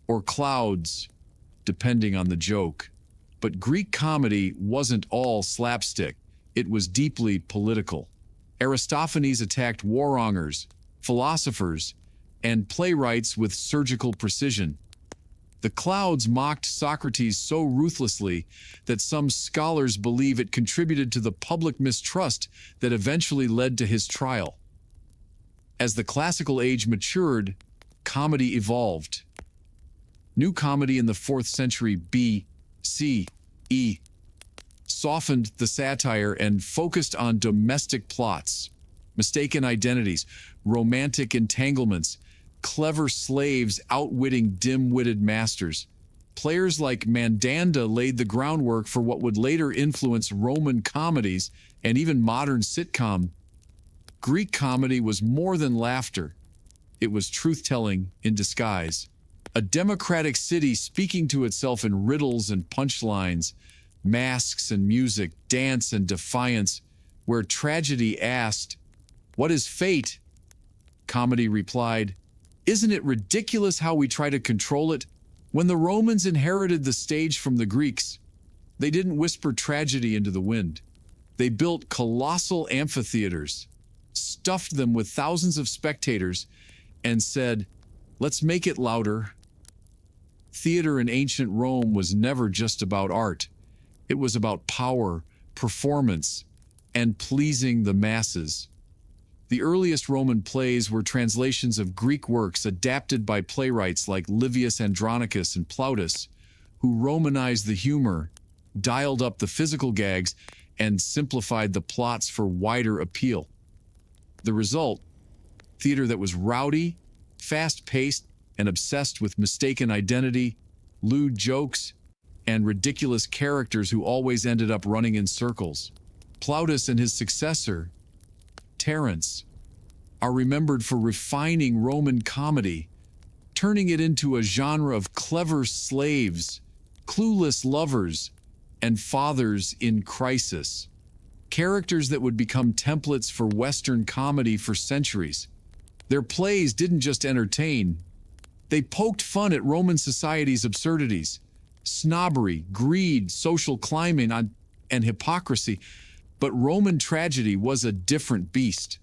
or clouds, depending on the joke. But Greek comedy wasn't all slapstick. It was deeply political. Aristophanes attacked warmongers, philosophers, and playwrights with surgical precision. The Clouds mocked Socrates so ruthlessly that some scholars believe it contributed to the public mistrust that eventually led to his trial. As the classical age matured, comedy evolved. New comedy in the 4th century BCE softened the satire and focused on domestic plots, mistaken identities, romantic entanglements, clever slaves outwitting dim-witted masters. Players like Mandanda laid the groundwork for what would later influence Roman comedies and even modern sitcom. Greek comedy was more than laughter. It was truth-telling in disguise. A democratic city speaking to itself in riddles and punchlines, masks and music, dance and defiance, where tragedy asked, "What is fate?" Comedy replied, "Isn't it ridiculous how we try to control it?" When the Romans inherited the stage from the Greeks, they didn't whisper tragedy into the wind. They built colossal amphitheaters, stuffed them with thousands of spectators, and said, "Let's make it louder." Theater in ancient Rome was never just about art. It was about power, performance, and pleasing the masses. The earliest Roman plays were translations of Greek works adapted by playwrights like Livius Andronicus and Plautus, who Romanized the humor, dialed up the physical gags, and simplified the plots for wider appeal. The result? Theater that was rowdy, fast-paced, and obsessed with mistaken identity, lewd jokes, and ridiculous characters who always ended up running in circles. Plautus and his successor, Terence, are remembered for refining Roman comedy, turning it into a genre of clever slaves, clueless lovers, and fathers in crisis. Characters that would become templates for Western comedy for centuries. Their plays didn't just entertain, they poked fun at Roman society's absurdities, snobbery, greed, social climbing, and hypocrisy. But Roman tragedy was a different beast.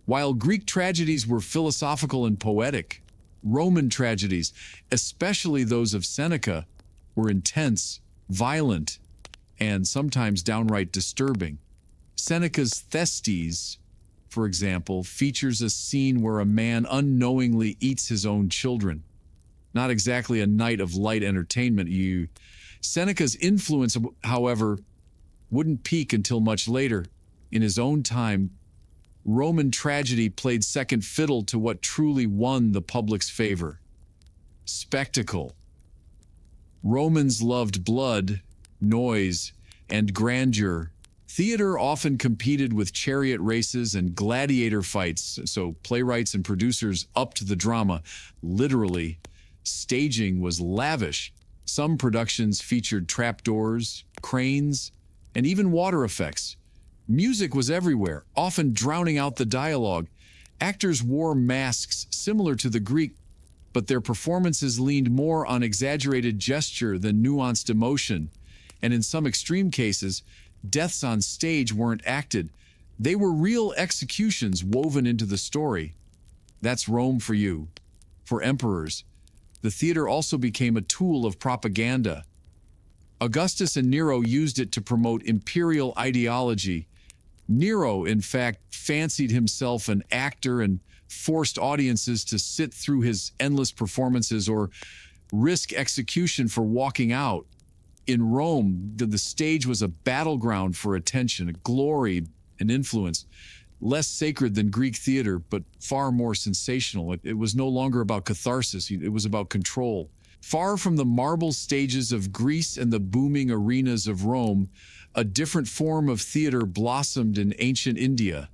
While Greek tragedies were philosophical and poetic, Roman tragedies, especially those of Seneca, were intense, violent, and sometimes downright disturbing. Seneca's Thyestes, for example, features a scene where a man unknowingly eats his own children. Not exactly a night of light entertainment. Seneca's influence, however, wouldn't peak until much later. In his own time, Roman tragedy played second fiddle to what truly won the public's favor: spectacle. Romans loved blood, noise, and grandeur. Theater often competed with chariot races and gladiator fights, so playwrights and producers upped the drama. Literally, staging was lavish. Some productions featured trapdoors, cranes, and even water effects. Music was everywhere, often drowning out the dialogue. Actors wore masks similar to the Greek, but their performances leaned more on exaggerated gesture than nuanced emotion. And in some extreme cases, deaths on stage weren't acted. They were real executions woven into the story. That's Rome for you. For emperors, the theater also became a tool of propaganda. Augustus and Nero used it to promote imperial ideology. Nero, in fact, fancied himself an actor and forced audiences to sit through his endless performances or risk execution for walking out. In Rome, the stage was a battleground for attention, glory, and influence. Less sacred than Greek theater, but far more sensational. It was no longer about catharsis, it was about control. Far from the marble stages of Greece and the booming arenas of Rome, a different form of theater blossomed in ancient India,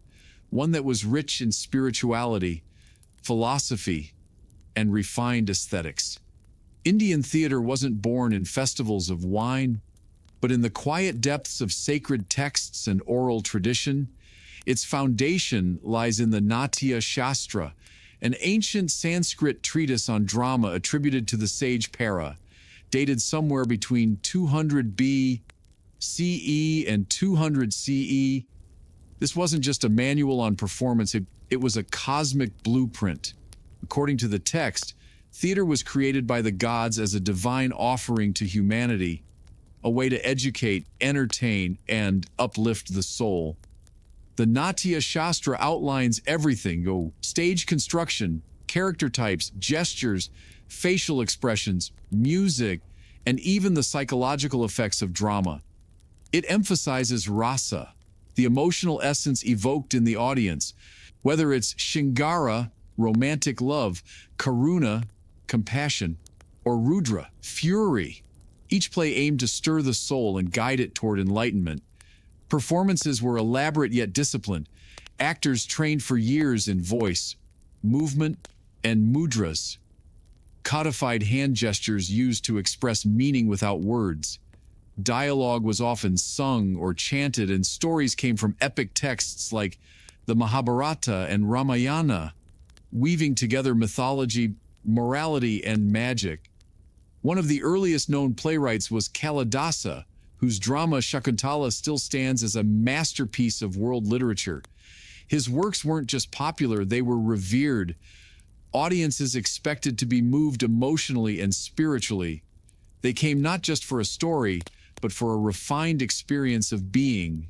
one that was rich in spirituality, philosophy, and refined aesthetics. Indian theater wasn't born in festivals of wine, but in the quiet depths of sacred texts and oral tradition. Its foundation lies in the Natya Shastra, an ancient Sanskrit treatise on drama attributed to the sage Para, dated somewhere between 200 BCE and 200 CE. This wasn't just a manual on performance, it was a cosmic blueprint. According to the text, theater was created by the gods as a divine offering to humanity, a way to educate, entertain, and uplift the soul. The Natya Shastra outlines everything: stage construction, character types, gestures, facial expressions, music, and even the psychological effects of drama. It emphasizes rasa, the emotional essence evoked in the audience, whether it's Shingara, romantic love, Karuna, compassion, or Rudra, fury. Each play aimed to stir the soul and guide it toward enlightenment. Performances were elaborate yet disciplined. Actors trained for years in voice, movement, and mudras, codified hand gestures used to express meaning without words. Dialogue was often sung or chanted, and stories came from epic texts like the Mahabharata and Ramayana, weaving together mythology, morality, and magic. One of the earliest known playwrights was Kalidasa, whose drama Shakuntala still stands as a masterpiece of world literature. His works weren't just popular, they were revered. Audiences expected to be moved emotionally and spiritually. They came not just for a story, but for a refined experience of being.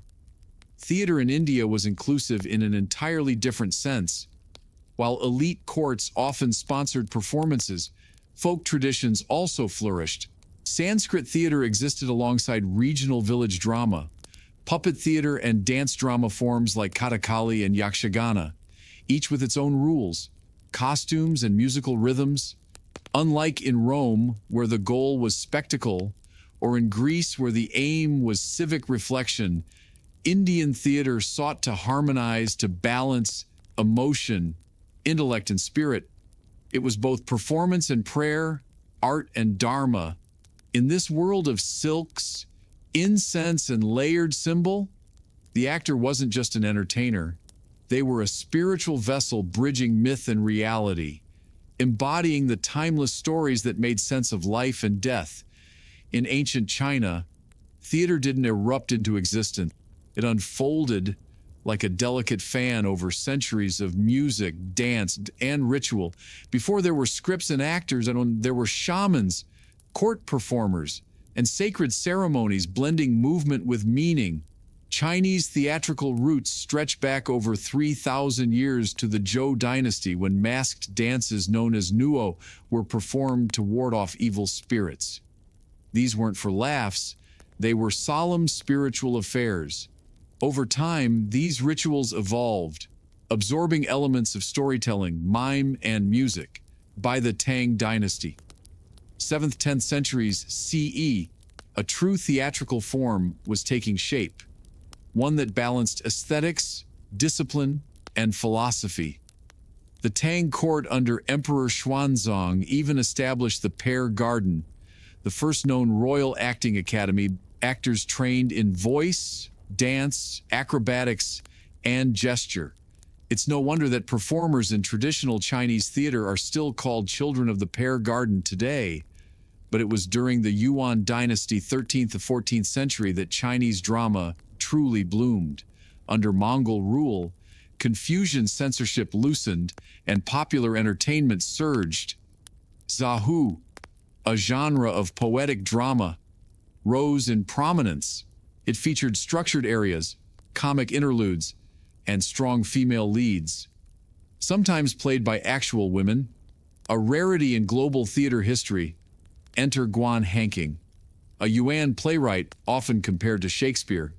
Theater in India was inclusive in an entirely different sense. While elite courts often sponsored performances, folk traditions also flourished. Sanskrit theater existed alongside regional village drama, puppet theater, and dance drama forms like Kathakali and Yakshagana, each with its own rules, costumes, and musical rhythms. Unlike in Rome, where the goal was spectacle, or in Greece, where the aim was civic reflection, Indian theater sought to harmonize, to balance emotion, intellect, and spirit. It was both performance and prayer, art and dharma. In this world of silks, incense, and layered symbol, the actor wasn't just an entertainer. They were a spiritual vessel bridging myth and reality, embodying the timeless stories that made sense of life and death. In ancient China, theater didn't erupt into existence. It unfolded like a delicate fan over centuries of music, dance, and ritual. Before there were scripts and actors, and when there were shamans, court performers, and sacred ceremonies blending movement with meaning. Chinese theatrical roots stretch back over 3,000 years to the Zhou dynasty when masked dances known as nuo were performed to ward off evil spirits. These weren't for laughs, they were solemn spiritual affairs. Over time, these rituals evolved, absorbing elements of storytelling, mime, and music. By the Tang dynasty, 7th-10th centuries CE, a true theatrical form was taking shape, one that balanced aesthetics, discipline, and philosophy. The Tang court under Emperor Xuanzong even established the Pear Garden, the first known royal acting academy. Actors trained in voice, dance, acrobatics, and gesture. It's no wonder that performers in traditional Chinese theater are still called children of the Pear Garden today. But it was during the Yuan dynasty 13th to 14th century that Chinese drama truly bloomed. Under Mongol rule, Confucian censorship loosened and popular entertainment surged. Zahu, a genre of poetic drama, rose in prominence. It featured structured arias, comic interludes, and strong female leads, sometimes played by actual women, a rarity in global theater history. Enter Guan Hanking, a Yuan playwright often compared to Shakespeare.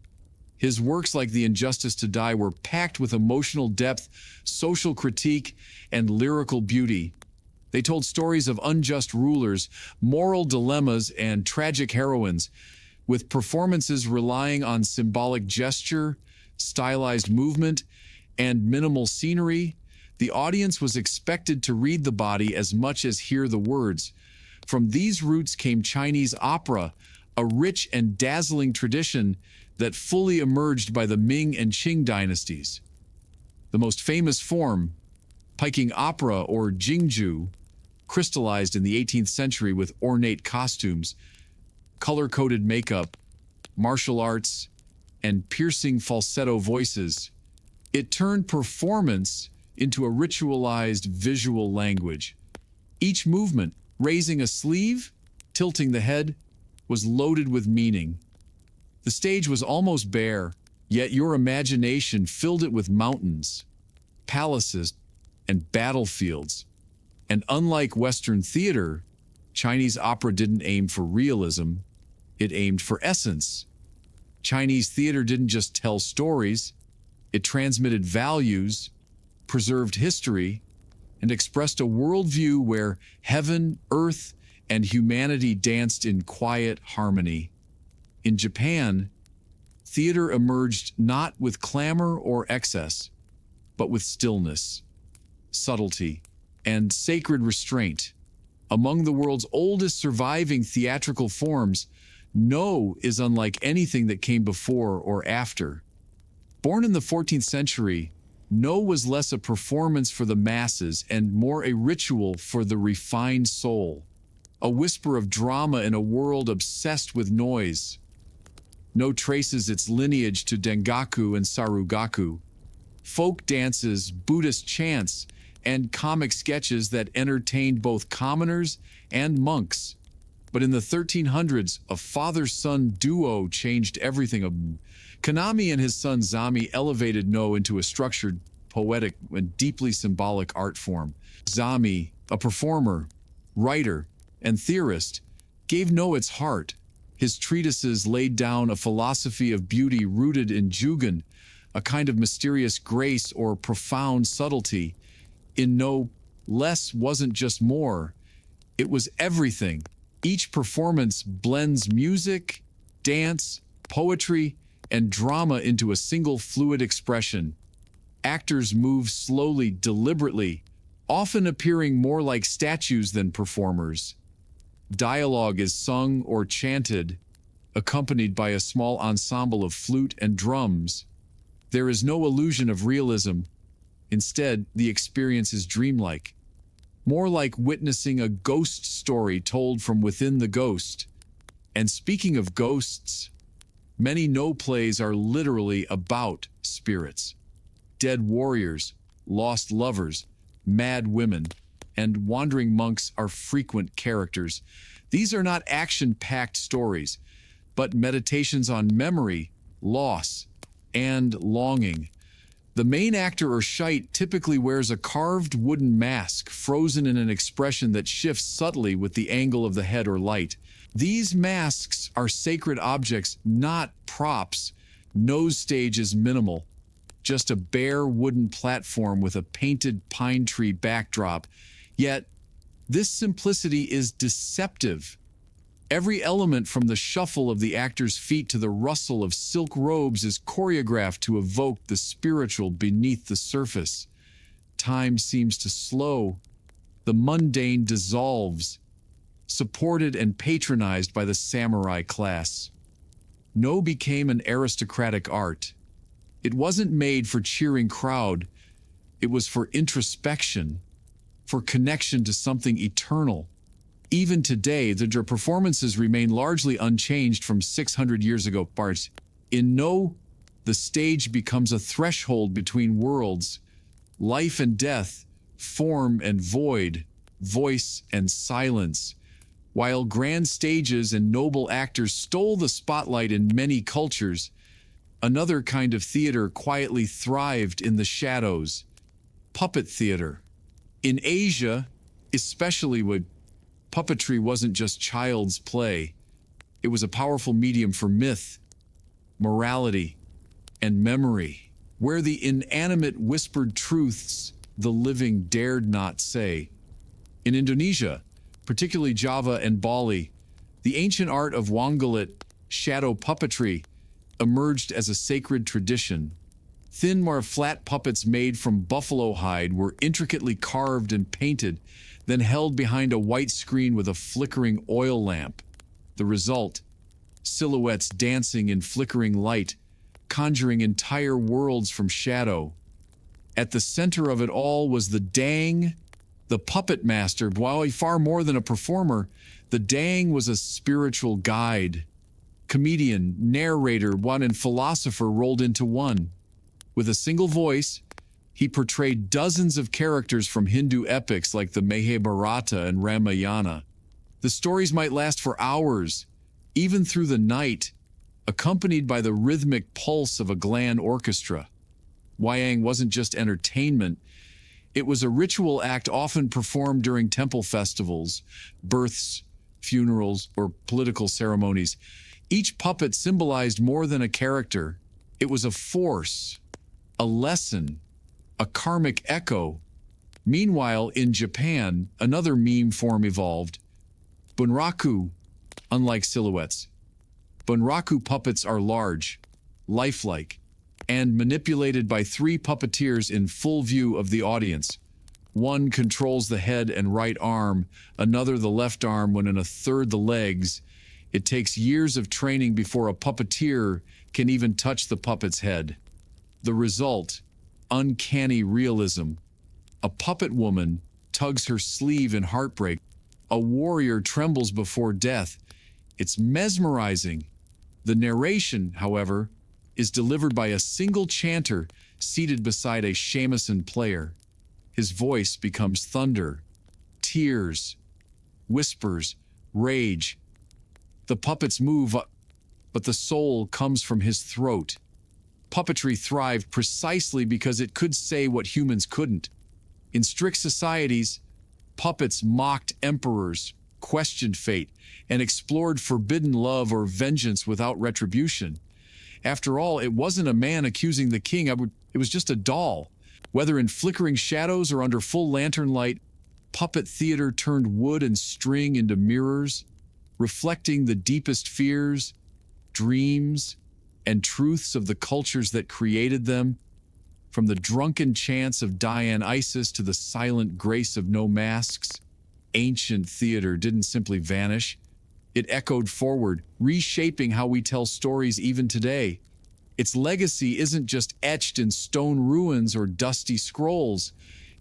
His works like The Injustice to Die were packed with emotional depth, social critique, and lyrical beauty. They told stories of unjust rulers, moral dilemmas, and tragic heroines, with performances relying on symbolic gesture, stylized movement, and minimal scenery. The audience was expected to read the body as much as hear the words. From these roots came Chinese opera, a rich and dazzling tradition that fully emerged by the Ming and Qing dynasties. The most famous form, Peking opera or Jingju, crystallized in the 18th century with ornate costumes, color-coded makeup, martial arts, and piercing falsetto voices. It turned performance into a ritualized visual language. Each movement, raising a sleeve, tilting the head, was loaded with meaning. The stage was almost bare, yet your imagination filled it with mountains, palaces, and battlefields. And unlike Western theater, Chinese opera didn't aim for realism, it aimed for essence. Chinese theater didn't just tell stories, it transmitted values, preserved history, and expressed a worldview where heaven, earth, and humanity danced in quiet harmony. In Japan, theater emerged not with clamor or excess, but with stillness, subtlety, and sacred restraint. Among the world's oldest surviving theatrical forms, No is unlike anything that came before or after. Born in the 14th century, No was less a performance for the masses and more a ritual for the refined soul, a whisper of drama in a world obsessed with noise. No traces its lineage to Dengaku and Sarugaku, folk dances, Buddhist chants, and comic sketches that entertained both commoners and monks. But in the 1300s, a father-son duo changed everything. Kanami and his son Zami elevated No into a structured, poetic, and deeply symbolic art form. Zami, a performer, writer, and theorist, gave No its heart. His treatises laid down a philosophy of beauty rooted in Jugen, a kind of mysterious grace or profound subtlety. In No, less wasn't just more, it was everything. Each performance blends music, dance, poetry, and drama into a single fluid expression. Actors move slowly, deliberately, often appearing more like statues than performers. Dialogue is sung or chanted, accompanied by a small ensemble of flute and drums. There is no illusion of realism. Instead, the experience is dreamlike, more like witnessing a ghost story told from within the ghost. And speaking of ghosts, many No plays are literally about spirits. Dead warriors, lost lovers, mad women, and wandering monks are frequent characters. These are not action-packed stories, but meditations on memory, loss, and longing. The main actor or shite typically wears a carved wooden mask, frozen in an expression that shifts subtly with the angle of the head or light. These masks are sacred objects, not props. No stage is minimal, just a bare wooden platform with a painted pine tree backdrop. Yet, this simplicity is deceptive. Every element from the shuffle of the actor's feet to the rustle of silk robes is choreographed to evoke the spiritual beneath the surface. Time seems to slow. The mundane dissolves, supported and patronized by the samurai class. No became an aristocratic art. It wasn't made for cheering crowd. It was for introspection, for connection to something eternal. Even today, the performances remain largely unchanged from 600 years ago. In No, the stage becomes a threshold between worlds, life and death, form and void, voice and silence. While grand stages and noble actors stole the spotlight in many cultures, another kind of theater quietly thrived in the shadows: puppet theater. In Asia, especially, puppetry wasn't just child's play. It was a powerful medium for myth, morality, and memory, where the inanimate whispered truths the living dared not say. In Indonesia, particularly Java and Bali, the ancient art of wanggalit, shadow puppetry, emerged as a sacred tradition. Thin, more flat puppets made from buffalo hide were intricately carved and painted, then held behind a white screen with a flickering oil lamp. The result: silhouettes dancing in flickering light, conjuring entire worlds from shadow. At the center of it all was the Dang, the puppet master. While far more than a performer, the Dang was a spiritual guide. Comedian, narrator, and philosopher rolled into one. With a single voice, he portrayed dozens of characters from Hindu epics like the Mahabharata and Ramayana. The stories might last for hours, even through the night, accompanied by the rhythmic pulse of a grand orchestra. Wayang wasn't just entertainment. It was a ritual act often performed during temple festivals, births, funerals, or political ceremonies. Each puppet symbolized more than a character. It was a force, a lesson, a karmic echo. Meanwhile, in Japan, another meme form evolved: bunraku. Unlike silhouettes, bunraku puppets are large, lifelike, and manipulated by three puppeteers in full view of the audience. One controls the head and right arm, another the left arm, and a third the legs. It takes years of training before a puppeteer can even touch the puppet's head. The result: uncanny realism. A puppet woman tugs her sleeve in heartbreak. A warrior trembles before death. It's mesmerizing. The narration, however, is delivered by a single chanter seated beside a shamisen player. His voice becomes thunder, tears, whispers, rage. The puppets move, but the soul comes from his throat. Puppetry thrived precisely because it could say what humans couldn't. In strict societies, puppets mocked emperors, questioned fate, and explored forbidden love or vengeance without retribution. After all, it wasn't a man accusing the king, it was just a doll. Whether in flickering shadows or under full lantern light, puppet theater turned wood and string into mirrors, reflecting the deepest fears, dreams, and truths of the cultures that created them. From the drunken chants of Dionysus to the silent grace of No Masks, ancient theater didn't simply vanish. It echoed forward, reshaping how we tell stories even today. Its legacy isn't just etched in stone ruins or dusty scrolls.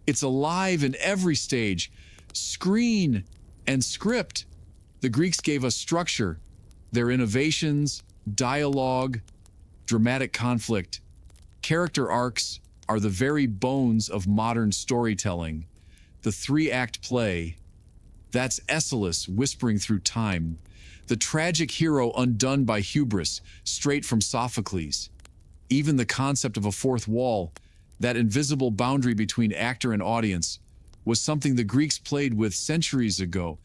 It's alive in every stage, screen and script. The Greeks gave us structure. Their innovations, dialogue, dramatic conflict, character arcs are the very bones of modern storytelling. The three-act play, That's Aeschylus whispering through time, the tragic hero undone by hubris, straight from Sophocles. Even the concept of a fourth wall, that invisible boundary between actor and audience, was something the Greeks played with centuries ago.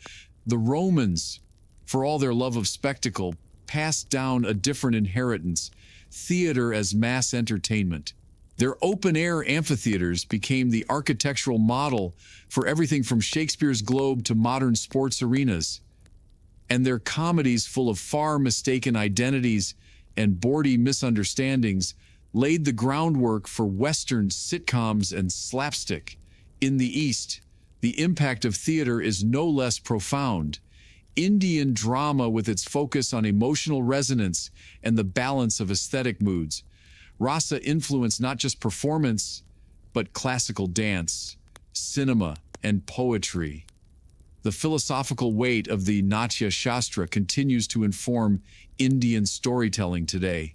The Romans, for all their love of spectacle, passed down a different inheritance: theater as mass entertainment. Their open-air amphitheaters became the architectural model for everything from Shakespeare's Globe to modern sports arenas. And their comedies, full of far mistaken identities and bawdy misunderstandings, laid the groundwork for Western sitcoms and slapstick. In the East, the impact of theater is no less profound. Indian drama, with its focus on emotional resonance and the balance of aesthetic moods. Rasa influenced not just performance, but classical dance, cinema, and poetry. The philosophical weight of the Natya Shastra continues to inform Indian storytelling today.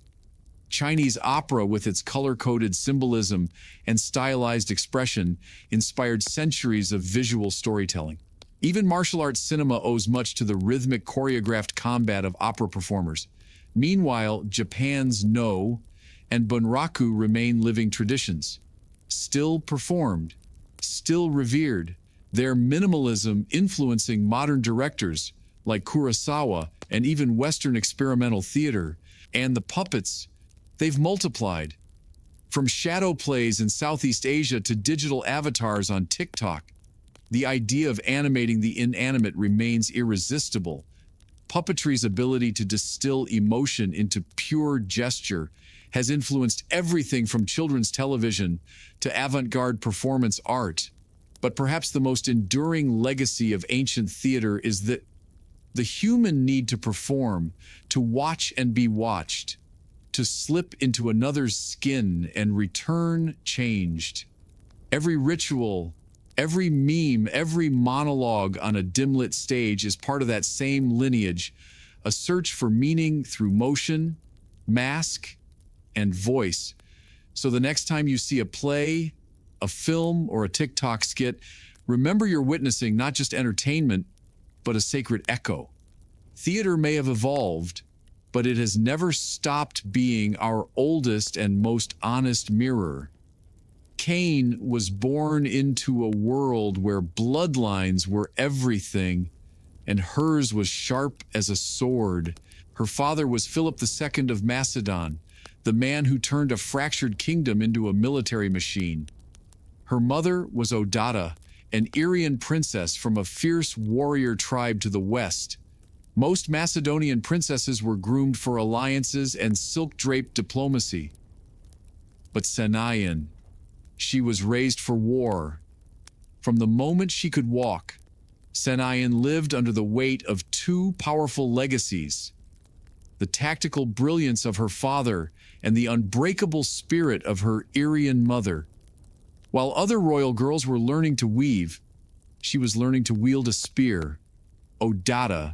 Chinese opera, with its color-coded symbolism and stylized expression, inspired centuries of visual storytelling. Even martial arts cinema owes much to the rhythmic, choreographed combat of opera performers. Meanwhile, Japan's No and Bunraku remain living traditions, still performed, still revered, their minimalism influencing modern directors like Kurosawa and even Western experimental theater. And the puppets, they've multiplied. From shadow plays in Southeast Asia to digital avatars on TikTok, the idea of animating the inanimate remains irresistible. Puppetry's ability to distill emotion into pure gesture has influenced everything from children's television to avant-garde performance art. But perhaps the most enduring legacy of ancient theater is that the human need to perform, to watch and be watched, to slip into another's skin and return changed. Every ritual, every meme, every monologue on a dim-lit stage is part of that same lineage, a search for meaning through motion, mask, and voice. So the next time you see a play, a film, or a TikTok skit, remember you're witnessing not just entertainment, but a sacred echo. Theater may have evolved, but it has never stopped being our oldest and most honest mirror. Cain was born into a world where bloodlines were everything, and hers was sharp as a sword. Her father was Philip II of Macedon, the man who turned a fractured kingdom into a military machine. Her mother was Odata, an Irian princess from a fierce warrior tribe to the west. Most Macedonian princesses were groomed for alliances and silk-draped diplomacy. But Sanayan, she was raised for war. From the moment she could walk, Sanayan lived under the weight of two powerful legacies: the tactical brilliance of her father and the unbreakable spirit of her Irian mother. While other royal girls were learning to weave, she was learning to wield a spear. Odata,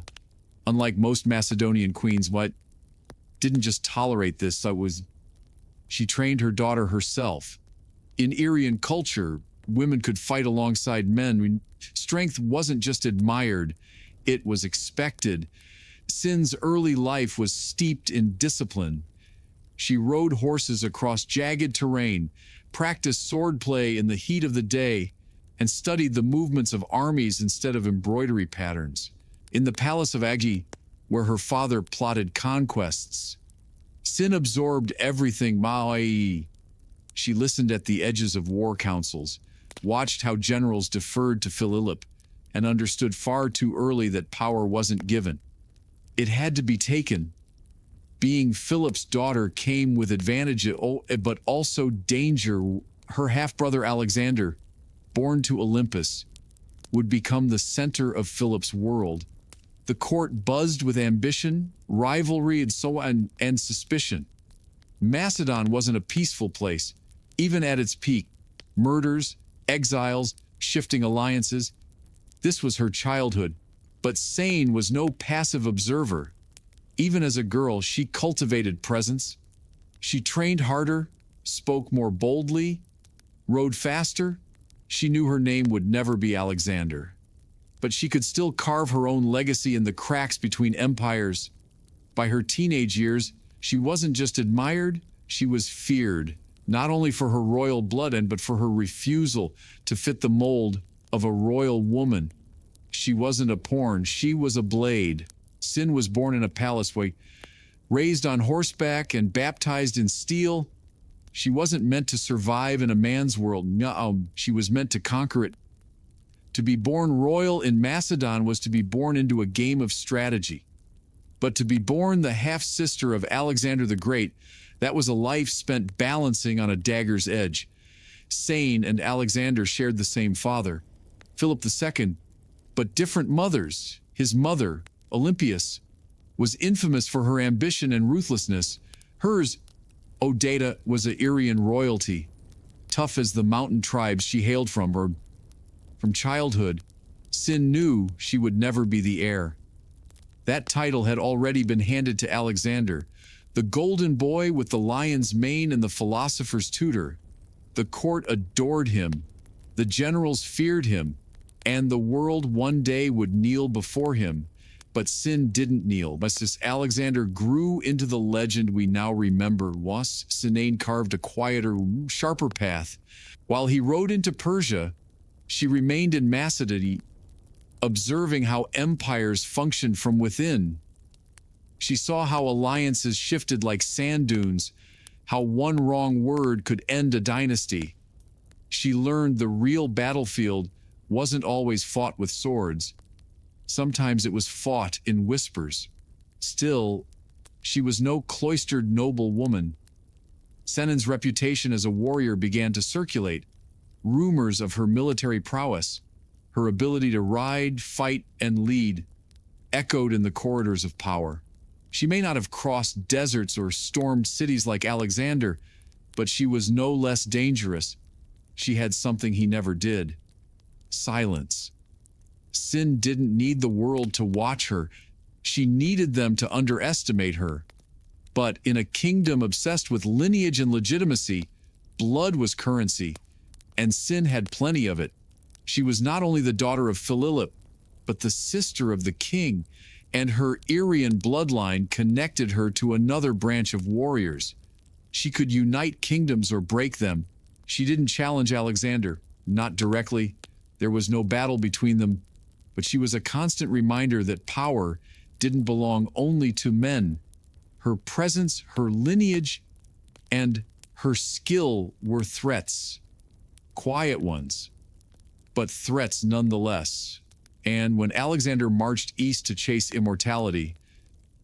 unlike most Macedonian queens, didn't just tolerate this, she trained her daughter herself. In Irian culture, women could fight alongside men. Strength wasn't just admired, it was expected. Sin's early life was steeped in discipline. She rode horses across jagged terrain, practiced swordplay in the heat of the day, and studied the movements of armies instead of embroidery patterns. In the palace of Agi, where her father plotted conquests, Sin absorbed everything. She listened at the edges of war councils, watched how generals deferred to Philip, and understood far too early that power wasn't given. It had to be taken. Being Philip's daughter came with advantage, but also danger. Her half-brother Alexander, born to Olympus, would become the center of Philip's world. The court buzzed with ambition, rivalry, and suspicion. Macedon wasn't a peaceful place, even at its peak. Murders, exiles, shifting alliances. This was her childhood, but Sane was no passive observer. Even as a girl, she cultivated presence. She trained harder, spoke more boldly, rode faster. She knew her name would never be Alexander. but she could still carve her own legacy in the cracks between empires. By her teenage years, she wasn't just admired, she was feared, not only for her royal blood but for her refusal to fit the mold of a royal woman. She wasn't a pawn, she was a blade. Sin was born in a palace, raised on horseback and baptized in steel. She wasn't meant to survive in a man's world. No, she was meant to conquer it. To be born royal in Macedon was to be born into a game of strategy. But to be born the half-sister of Alexander the Great, that was a life spent balancing on a dagger's edge. Sane and Alexander shared the same father, Philip II, but different mothers. His mother, Olympias, was infamous for her ambition and ruthlessness. Hers, Odata, was a Irian royalty, tough as the mountain tribes she hailed from. From childhood, Sin knew she would never be the heir. That title had already been handed to Alexander, the golden boy with the lion's mane and the philosopher's tutor. The court adored him, the generals feared him, and the world one day would kneel before him. But Sin didn't kneel. But as Alexander grew into the legend we now remember, Sinane carved a quieter, sharper path. While he rode into Persia, she remained in Macedonia, observing how empires functioned from within. She saw how alliances shifted like sand dunes, how one wrong word could end a dynasty. She learned the real battlefield wasn't always fought with swords. Sometimes it was fought in whispers. Still, she was no cloistered noble woman. Senan's reputation as a warrior began to circulate. Rumors of her military prowess, her ability to ride, fight, and lead, echoed in the corridors of power. She may not have crossed deserts or stormed cities like Alexander, but she was no less dangerous. She had something he never did: silence. Sin didn't need the world to watch her. She needed them to underestimate her. But in a kingdom obsessed with lineage and legitimacy, blood was currency, and Sin had plenty of it. She was not only the daughter of Philip, but the sister of the king, and her Irian bloodline connected her to another branch of warriors. She could unite kingdoms or break them. She didn't challenge Alexander, not directly. There was no battle between them, but she was a constant reminder that power didn't belong only to men. Her presence, her lineage, and her skill were threats. Quiet ones, but threats nonetheless. And when Alexander marched east to chase immortality,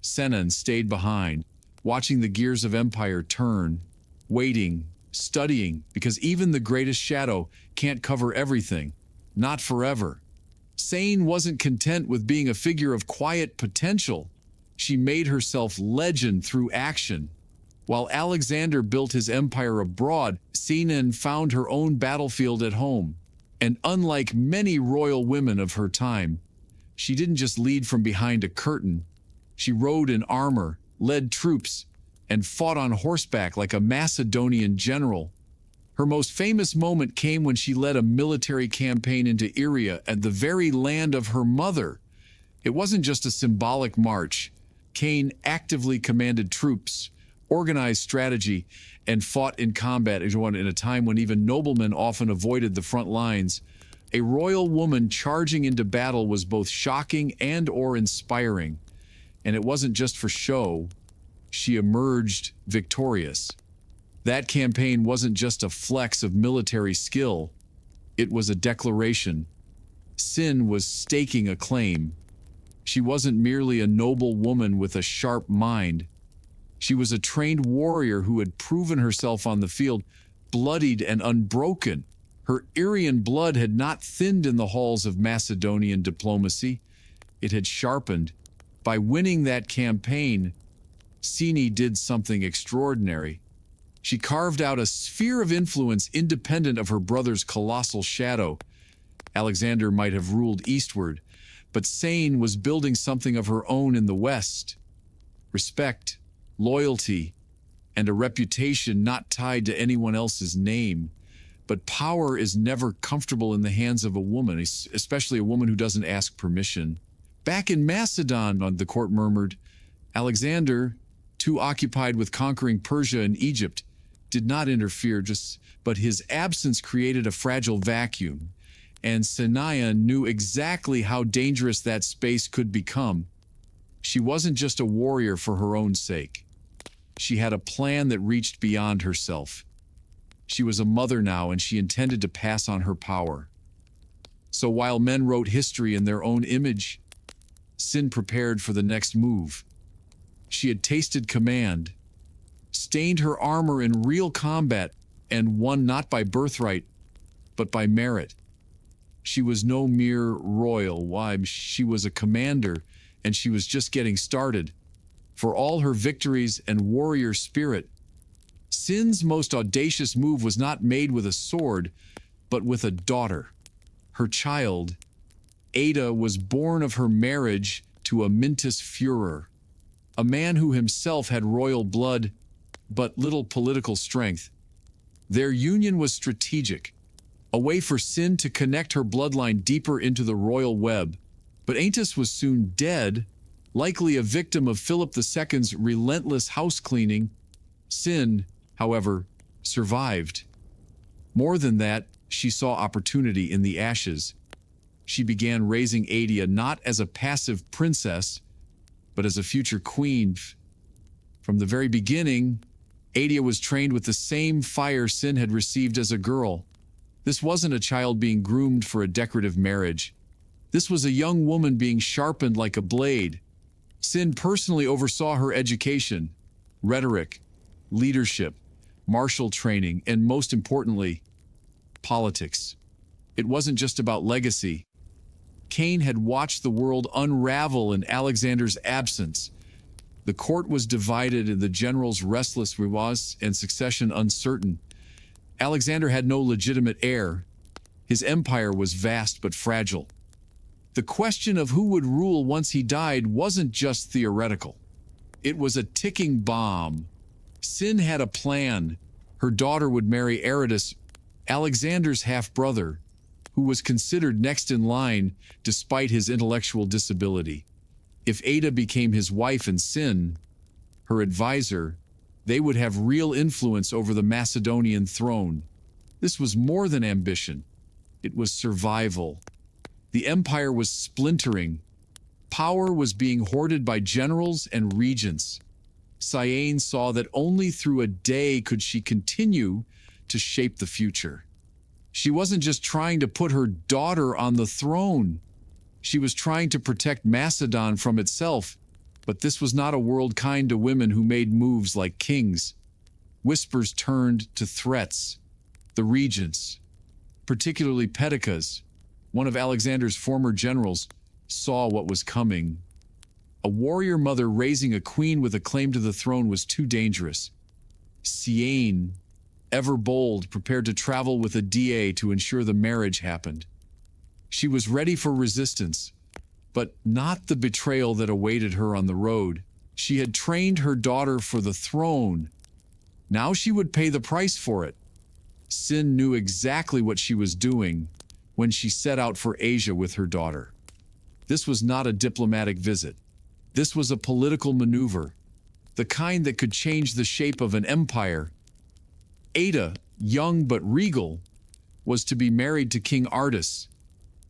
Senan stayed behind, watching the gears of empire turn, waiting, studying, because even the greatest shadow can't cover everything, not forever. Sane wasn't content with being a figure of quiet potential. She made herself legend through action. While Alexander built his empire abroad, Sinan found her own battlefield at home. And unlike many royal women of her time, she didn't just lead from behind a curtain. She rode in armor, led troops, and fought on horseback like a Macedonian general. Her most famous moment came when she led a military campaign into Iria, at the very land of her mother. It wasn't just a symbolic march. Cain actively commanded troops, organized strategy, and fought in combat in a time when even noblemen often avoided the front lines. A royal woman charging into battle was both shocking and/or inspiring. And it wasn't just for show. She emerged victorious. That campaign wasn't just a flex of military skill. It was a declaration. Sin was staking a claim. She wasn't merely a noble woman with a sharp mind. She was a trained warrior who had proven herself on the field, bloodied and unbroken. Her Irian blood had not thinned in the halls of Macedonian diplomacy. It had sharpened. By winning that campaign, Sini did something extraordinary. She carved out a sphere of influence independent of her brother's colossal shadow. Alexander might have ruled eastward, but Sane was building something of her own in the west. Respect, loyalty, and a reputation not tied to anyone else's name. But power is never comfortable in the hands of a woman, especially a woman who doesn't ask permission. Back in Macedon, the court murmured, Alexander, too occupied with conquering Persia and Egypt, did not interfere, but his absence created a fragile vacuum, and Sinaia knew exactly how dangerous that space could become. She wasn't just a warrior for her own sake. She had a plan that reached beyond herself. She was a mother now, and she intended to pass on her power. So while men wrote history in their own image, Sin prepared for the next move. She had tasted command, stained her armor in real combat, and won not by birthright, but by merit. She was no mere royal wife, she was a commander, and she was just getting started. For all her victories and warrior spirit, Sin's most audacious move was not made with a sword, but with a daughter. Her child, Ada, was born of her marriage to Amyntas Furor, a man who himself had royal blood, but little political strength. Their union was strategic, a way for Sin to connect her bloodline deeper into the royal web. But Amyntas was soon dead, likely a victim of Philip II's relentless house cleaning. Sin, however, survived. More than that, she saw opportunity in the ashes. She began raising Ada not as a passive princess, but as a future queen. From the very beginning, Ada was trained with the same fire Sin had received as a girl. This wasn't a child being groomed for a decorative marriage. This was a young woman being sharpened like a blade. Sin personally oversaw her education, rhetoric, leadership, martial training, and most importantly, politics. It wasn't just about legacy. Cain had watched the world unravel in Alexander's absence. The court was divided and the generals restless and succession uncertain. Alexander had no legitimate heir. His empire was vast but fragile. The question of who would rule once he died wasn't just theoretical. It was a ticking bomb. Sin had a plan. Her daughter would marry Aratus, Alexander's half-brother, who was considered next in line despite his intellectual disability. If Ada became his wife and Sin, her advisor, they would have real influence over the Macedonian throne. This was more than ambition. It was survival. The empire was splintering. Power was being hoarded by generals and regents. Cyane saw that only through a day could she continue to shape the future. She wasn't just trying to put her daughter on the throne. She was trying to protect Macedon from itself. But this was not a world kind to women who made moves like kings. Whispers turned to threats. The regents, particularly Perdiccas, one of Alexander's former generals, saw what was coming. A warrior mother raising a queen with a claim to the throne was too dangerous. Cyane, ever bold, prepared to travel with a DA to ensure the marriage happened. She was ready for resistance, but not the betrayal that awaited her on the road. She had trained her daughter for the throne. Now she would pay the price for it. Sin knew exactly what she was doing when she set out for Asia with her daughter. This was not a diplomatic visit. This was a political maneuver, the kind that could change the shape of an empire. Ada, young but regal, was to be married to King Artus.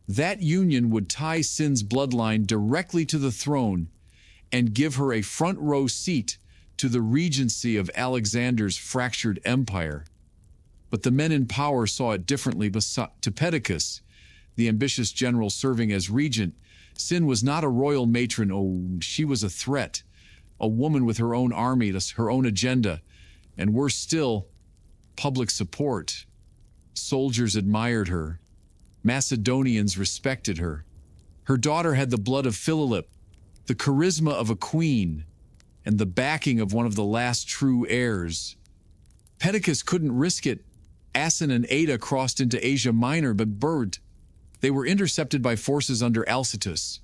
That union would tie Sin's bloodline directly to the throne and give her a front-row seat to the regency of Alexander's fractured empire. But the men in power saw it differently. To Perdiccas, the ambitious general serving as regent, Sin was not a royal matron. Oh, she was a threat, a woman with her own army, her own agenda, and worse still, public support. Soldiers admired her. Macedonians respected her. Her daughter had the blood of Philip, the charisma of a queen, and the backing of one of the last true heirs. Perdiccas couldn't risk it. Asin and Ada crossed into Asia Minor, but Bird. They were intercepted by forces under Alcetus,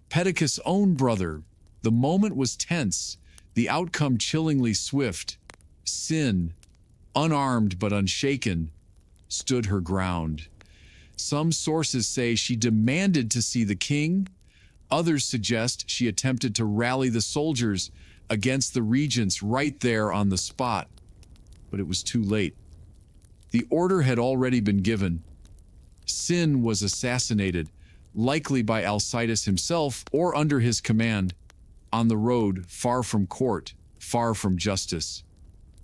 Perdiccas' own brother. The moment was tense, the outcome chillingly swift. Sin, unarmed but unshaken, stood her ground. Some sources say she demanded to see the king. Others suggest she attempted to rally the soldiers against the regents right there on the spot. But it was too late. The order had already been given. Sin was assassinated, likely by Alcides himself or under his command, on the road, far from court, far from justice.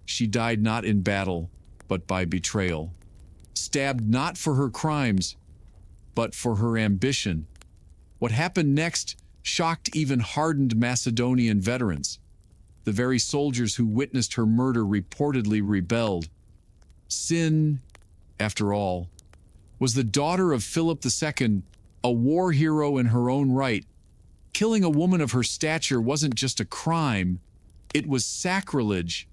She died not in battle, but by betrayal. Stabbed not for her crimes, but for her ambition. What happened next shocked even hardened Macedonian veterans. The very soldiers who witnessed her murder reportedly rebelled. Sin, after all, was the daughter of Philip II, a war hero in her own right. Killing a woman of her stature wasn't just a crime, it was sacrilege.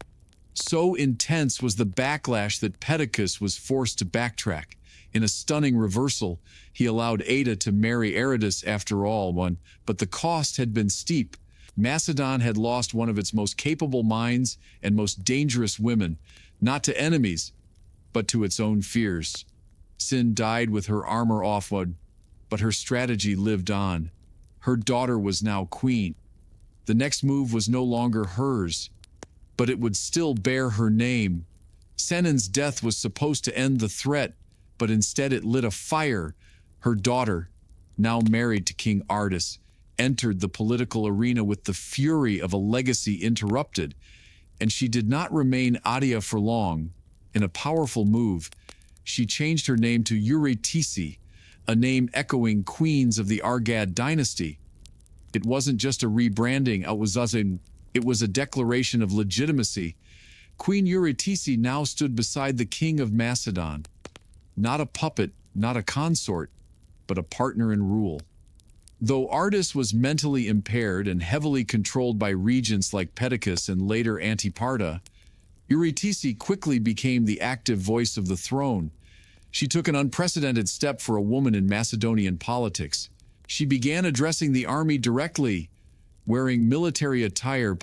So intense was the backlash that Perdiccas was forced to backtrack. In a stunning reversal, he allowed Ada to marry Aratus after all, but the cost had been steep. Macedon had lost one of its most capable minds and most dangerous women, not to enemies, but to its own fears. Sin died with her armor off, but her strategy lived on. Her daughter was now queen. The next move was no longer hers, but it would still bear her name. Senon's death was supposed to end the threat, but instead it lit a fire. Her daughter, now married to King Artus, entered the political arena with the fury of a legacy interrupted, and she did not remain Adia for long. In a powerful move, she changed her name to Eurytice, a name echoing queens of the Argad dynasty. It wasn't just a rebranding, it was a declaration of legitimacy. Queen Eurytice now stood beside the king of Macedon. Not a puppet, not a consort, but a partner in rule. Though Artus was mentally impaired and heavily controlled by regents like Perdiccas and later Antiparta, Eurytice quickly became the active voice of the throne. She took an unprecedented step for a woman in Macedonian politics. She began addressing the army directly, wearing military attire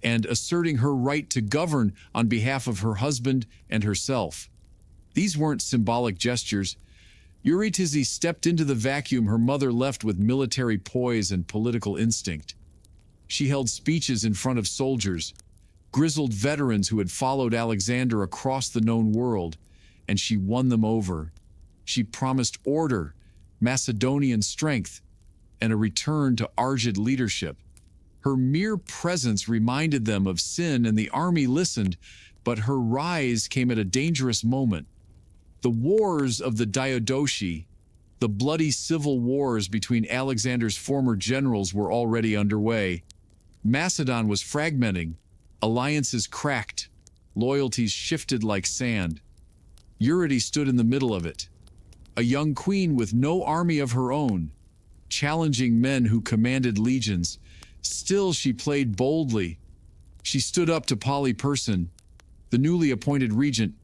and asserting her right to govern on behalf of her husband and herself. These weren't symbolic gestures. Eurytice stepped into the vacuum her mother left with military poise and political instinct. She held speeches in front of soldiers, grizzled veterans who had followed Alexander across the known world, and she won them over. She promised order, Macedonian strength, and a return to Argid leadership. Her mere presence reminded them of sin, and the army listened, but her rise came at a dangerous moment. The wars of the Diadochi, the bloody civil wars between Alexander's former generals, were already underway. Macedon was fragmenting, alliances cracked, loyalties shifted like sand. Eurydice stood in the middle of it, a young queen with no army of her own, challenging men who commanded legions. Still, she played boldly. She stood up to Polyperson, the newly appointed regent,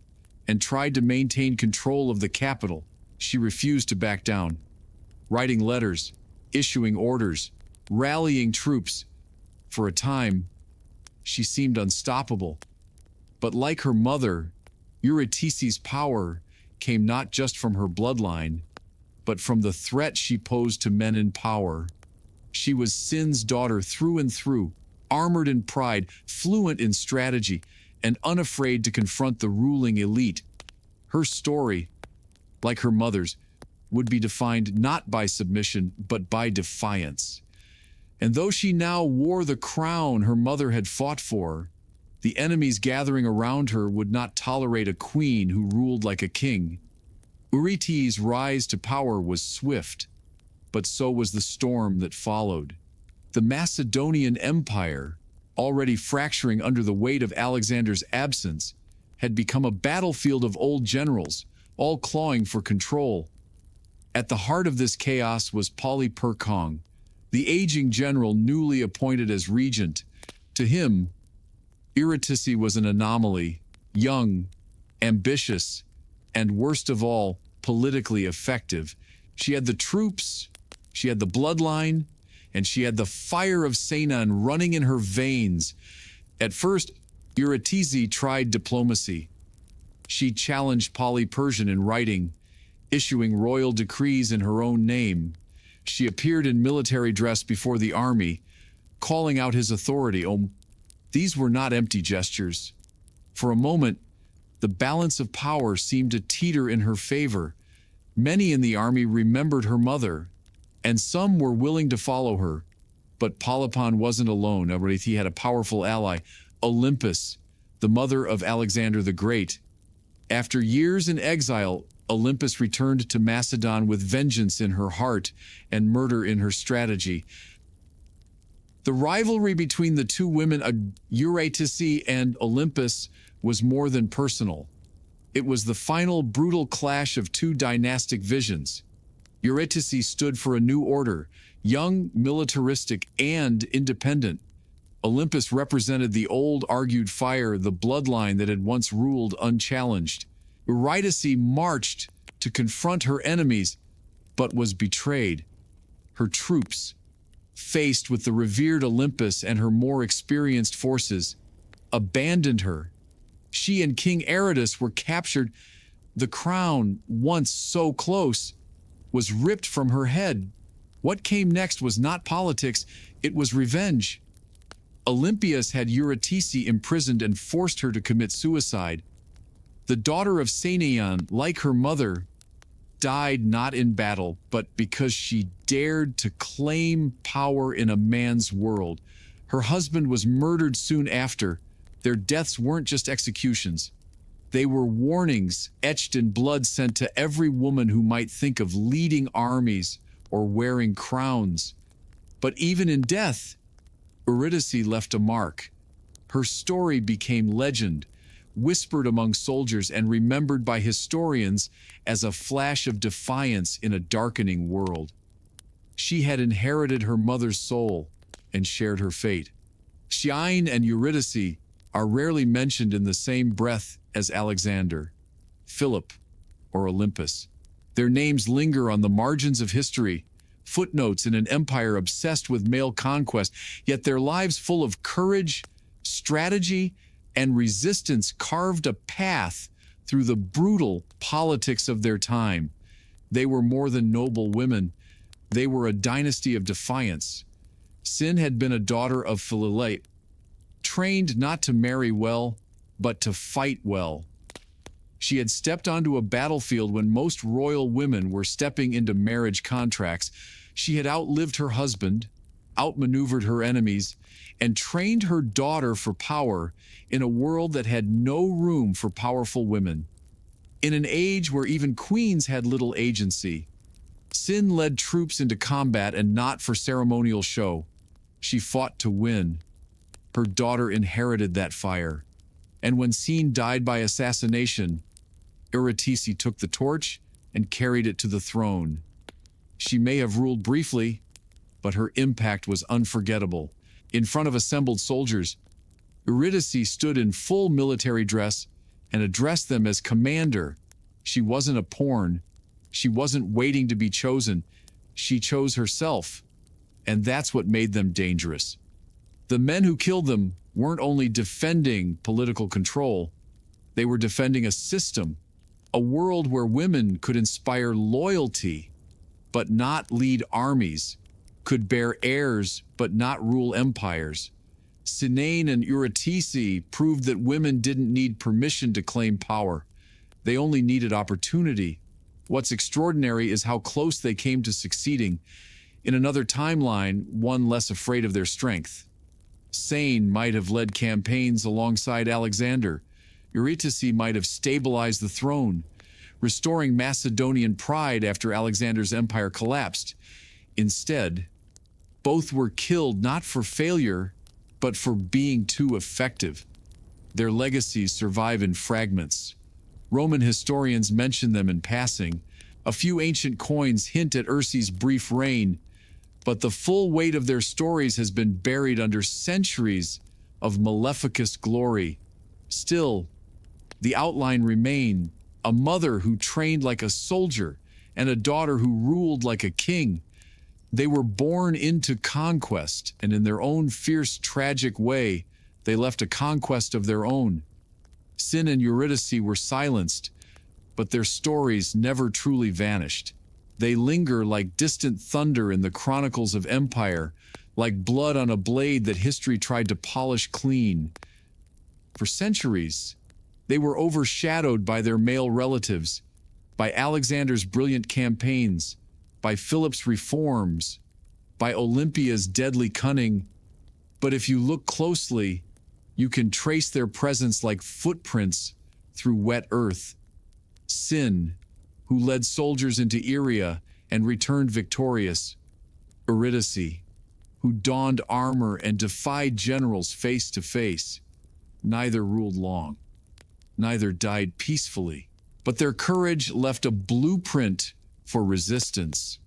and tried to maintain control of the capital. She refused to back down, writing letters, issuing orders, rallying troops. For a time, she seemed unstoppable. But like her mother, Eurytice's power came not just from her bloodline, but from the threat she posed to men in power. She was Sin's daughter through and through, armored in pride, fluent in strategy, and unafraid to confront the ruling elite. Her story, like her mother's, would be defined not by submission, but by defiance. And though she now wore the crown her mother had fought for, the enemies gathering around her would not tolerate a queen who ruled like a king. Eurytice's rise to power was swift, but so was the storm that followed. The Macedonian Empire, already fracturing under the weight of Alexander's absence, had become a battlefield of old generals, all clawing for control. At the heart of this chaos was Polyperchon, the aging general newly appointed as regent. To him, Eurytice was an anomaly, young, ambitious, and worst of all, politically effective. She had the troops, she had the bloodline, and she had the fire of Sinon running in her veins. At first, Eurytice tried diplomacy. She challenged Poly-Persian in writing, issuing royal decrees in her own name. She appeared in military dress before the army, calling out his authority. Oh, these were not empty gestures. For a moment, the balance of power seemed to teeter in her favor. Many in the army remembered her mother, and some were willing to follow her. But Polypon wasn't alone. He had a powerful ally, Olympus, the mother of Alexander the Great. After years in exile, Olympus returned to Macedon with vengeance in her heart and murder in her strategy. The rivalry between the two women, Eurydice and Olympus, was more than personal. It was the final brutal clash of two dynastic visions. Eurydice stood for a new order, young, militaristic, and independent. Olympus represented the old argued fire, the bloodline that had once ruled unchallenged. Eurydice marched to confront her enemies, but was betrayed. Her troops, faced with the revered Olympus and her more experienced forces, abandoned her. She and King Aratus were captured. The crown, once so close, was ripped from her head. What came next was not politics, it was revenge. Olympias had Eurydice imprisoned and forced her to commit suicide. The daughter of Sanaeon, like her mother, died not in battle, but because she dared to claim power in a man's world. Her husband was murdered soon after. Their deaths weren't just executions. They were warnings etched in blood sent to every woman who might think of leading armies or wearing crowns. But even in death, Eurydice left a mark. Her story became legend, whispered among soldiers and remembered by historians as a flash of defiance in a darkening world. She had inherited her mother's soul and shared her fate. Shiine and Eurydice are rarely mentioned in the same breath as Alexander, Philip, or Olympus. Their names linger on the margins of history, footnotes in an empire obsessed with male conquest, yet their lives full of courage, strategy, and resistance carved a path through the brutal politics of their time. They were more than noble women. They were a dynasty of defiance. Sin had been a daughter of Philae, trained not to marry well, but to fight well. She had stepped onto a battlefield when most royal women were stepping into marriage contracts. She had outlived her husband, outmaneuvered her enemies, and trained her daughter for power in a world that had no room for powerful women. In an age where even queens had little agency, Sin led troops into combat and not for ceremonial show. She fought to win. Her daughter inherited that fire. And when Sin died by assassination, Eurydice took the torch and carried it to the throne. She may have ruled briefly, but her impact was unforgettable. In front of assembled soldiers, Eurydice stood in full military dress and addressed them as commander. She wasn't a pawn. She wasn't waiting to be chosen. She chose herself, and that's what made them dangerous. The men who killed them weren't only defending political control, they were defending a system, a world where women could inspire loyalty, but not lead armies, could bear heirs, but not rule empires. Sinaine and Eurydice proved that women didn't need permission to claim power. They only needed opportunity. What's extraordinary is how close they came to succeeding. In another timeline, one less afraid of their strength. Sane might have led campaigns alongside Alexander. Eurydice might have stabilized the throne, restoring Macedonian pride after Alexander's empire collapsed. Instead, both were killed not for failure, but for being too effective. Their legacies survive in fragments. Roman historians mention them in passing. A few ancient coins hint at Ursi's brief reign, but the full weight of their stories has been buried under centuries of maleficous glory. Still, the outline remained: a mother who trained like a soldier and a daughter who ruled like a king. They were born into conquest, and in their own fierce, tragic way, they left a conquest of their own. Sin and Eurydice were silenced, but their stories never truly vanished. They linger like distant thunder in the chronicles of empire, like blood on a blade that history tried to polish clean. For centuries, they were overshadowed by their male relatives, by Alexander's brilliant campaigns, by Philip's reforms, by Olympia's deadly cunning. But if you look closely, you can trace their presence like footprints through wet earth. Sin, who led soldiers into Iria and returned victorious. Eurydice, who donned armor and defied generals face to face. Neither ruled long. Neither died peacefully. But their courage left a blueprint for resistance,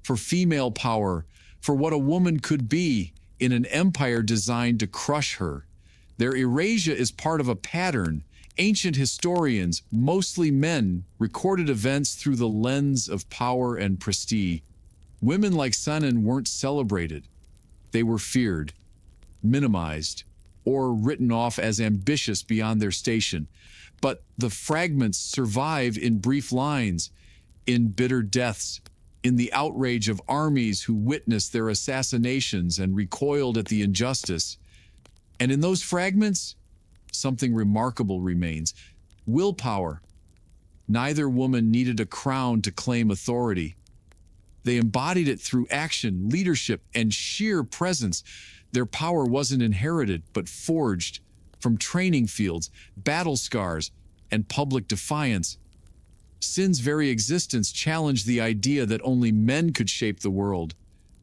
for female power, for what a woman could be in an empire designed to crush her. Their erasure is part of a pattern. Ancient historians, mostly men, recorded events through the lens of power and prestige. Women like Sinan weren't celebrated. They were feared, minimized, or written off as ambitious beyond their station. But the fragments survive in brief lines, in bitter deaths, in the outrage of armies who witnessed their assassinations and recoiled at the injustice. And in those fragments, something remarkable remains: willpower. Neither woman needed a crown to claim authority. They embodied it through action, leadership, and sheer presence. Their power wasn't inherited, but forged from training fields, battle scars, and public defiance. Sin's very existence challenged the idea that only men could shape the world.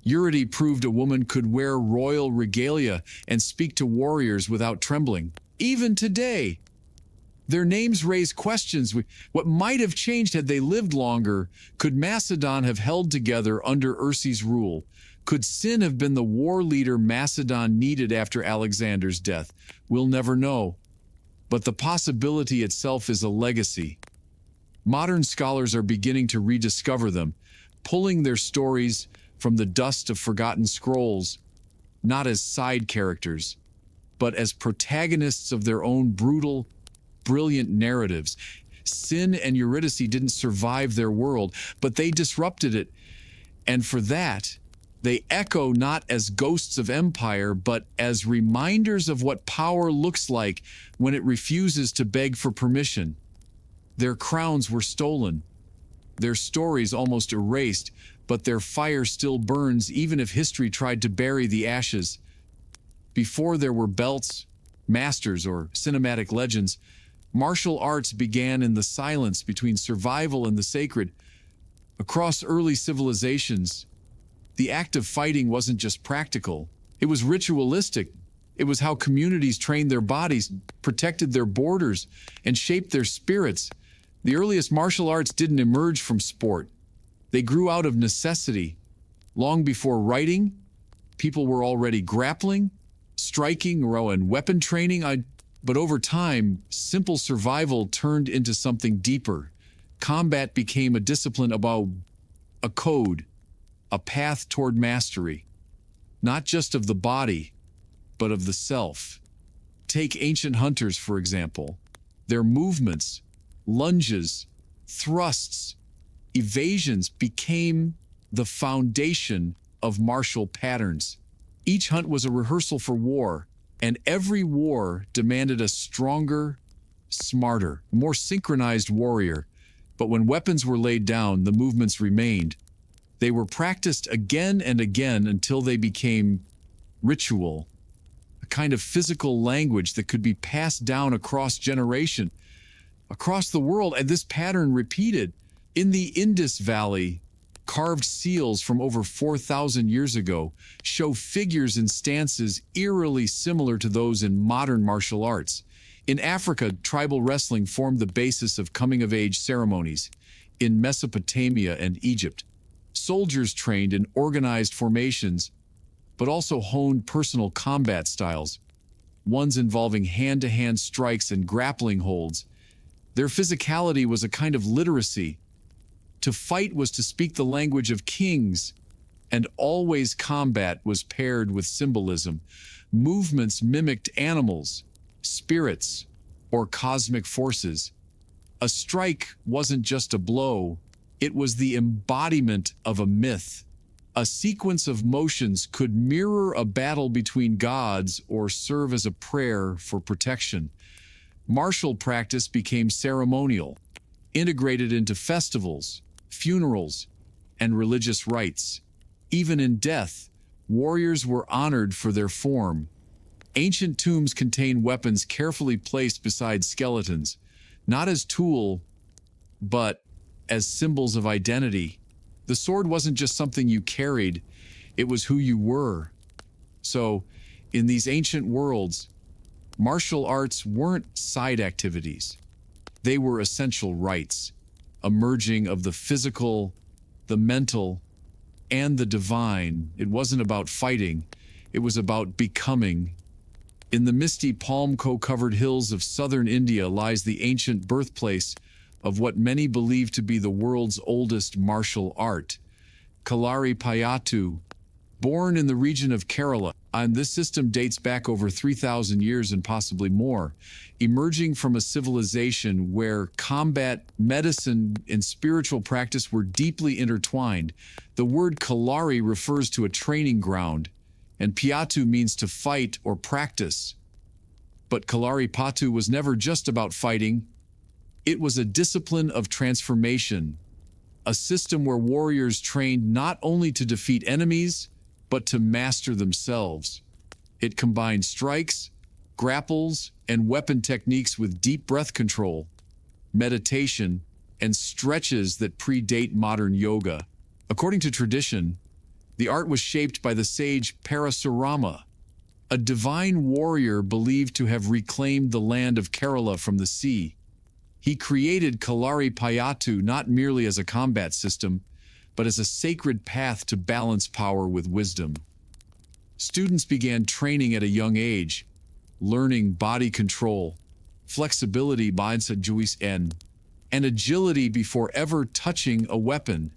Eurydice proved a woman could wear royal regalia and speak to warriors without trembling. Even today, their names raise questions. What might have changed had they lived longer? Could Macedon have held together under Ursi's rule? Could Sin have been the war leader Macedon needed after Alexander's death? We'll never know. But the possibility itself is a legacy. Modern scholars are beginning to rediscover them, pulling their stories from the dust of forgotten scrolls, not as side characters, but as protagonists of their own brutal, brilliant narratives. Sin and Eurydice didn't survive their world, but they disrupted it. And for that, they echo not as ghosts of empire, but as reminders of what power looks like when it refuses to beg for permission. Their crowns were stolen, their stories almost erased, but their fire still burns even if history tried to bury the ashes. Before there were belts, masters, or cinematic legends, martial arts began in the silence between survival and the sacred. Across early civilizations, the act of fighting wasn't just practical, it was ritualistic. It was how communities trained their bodies, protected their borders, and shaped their spirits. The earliest martial arts didn't emerge from sport. They grew out of necessity. Long before writing, people were already grappling, striking, and weapon training. But over time, simple survival turned into something deeper. Combat became a discipline about a code, a path toward mastery, not just of the body, but of the self. Take ancient hunters, for example. Their movements, lunges, thrusts, evasions became the foundation of martial patterns. Each hunt was a rehearsal for war, and every war demanded a stronger, smarter, more synchronized warrior. But when weapons were laid down, the movements remained. They were practiced again and again until they became ritual, a kind of physical language that could be passed down across generation, across the world. And this pattern repeated. In the Indus Valley, carved seals from over 4,000 years ago show figures and stances eerily similar to those in modern martial arts. In Africa, tribal wrestling formed the basis of coming-of-age ceremonies. In Mesopotamia and Egypt, soldiers trained in organized formations, but also honed personal combat styles, ones involving hand-to-hand strikes and grappling holds. Their physicality was a kind of literacy. To fight was to speak the language of kings, and always combat was paired with symbolism. Movements mimicked animals, spirits, or cosmic forces. A strike wasn't just a blow, it was the embodiment of a myth. A sequence of motions could mirror a battle between gods or serve as a prayer for protection. Martial practice became ceremonial, integrated into festivals, funerals, and religious rites. Even in death, warriors were honored for their form. Ancient tombs contain weapons carefully placed beside skeletons, not as tool, but as symbols of identity. The sword wasn't just something you carried, it was who you were. So, in these ancient worlds, martial arts weren't side activities. They were essential rites, a merging of the physical, the mental, and the divine. It wasn't about fighting, it was about becoming. In the misty palm-covered hills of southern India lies the ancient birthplace of what many believe to be the world's oldest martial art, Kalari Payattu. Born in the region of Kerala, and this system dates back over 3,000 years and possibly more, emerging from a civilization where combat, medicine, and spiritual practice were deeply intertwined. The word Kalari refers to a training ground, and Payattu means to fight or practice. But Kalari Payattu was never just about fighting. It was a discipline of transformation, a system where warriors trained not only to defeat enemies, but to master themselves. It combined strikes, grapples, and weapon techniques with deep breath control, meditation, and stretches that predate modern yoga. According to tradition, the art was shaped by the sage Parasurama, a divine warrior believed to have reclaimed the land of Kerala from the sea. He created Kalari Payattu not merely as a combat system, but as a sacred path to balance power with wisdom. Students began training at a young age, learning body control, flexibility and agility before ever touching a weapon.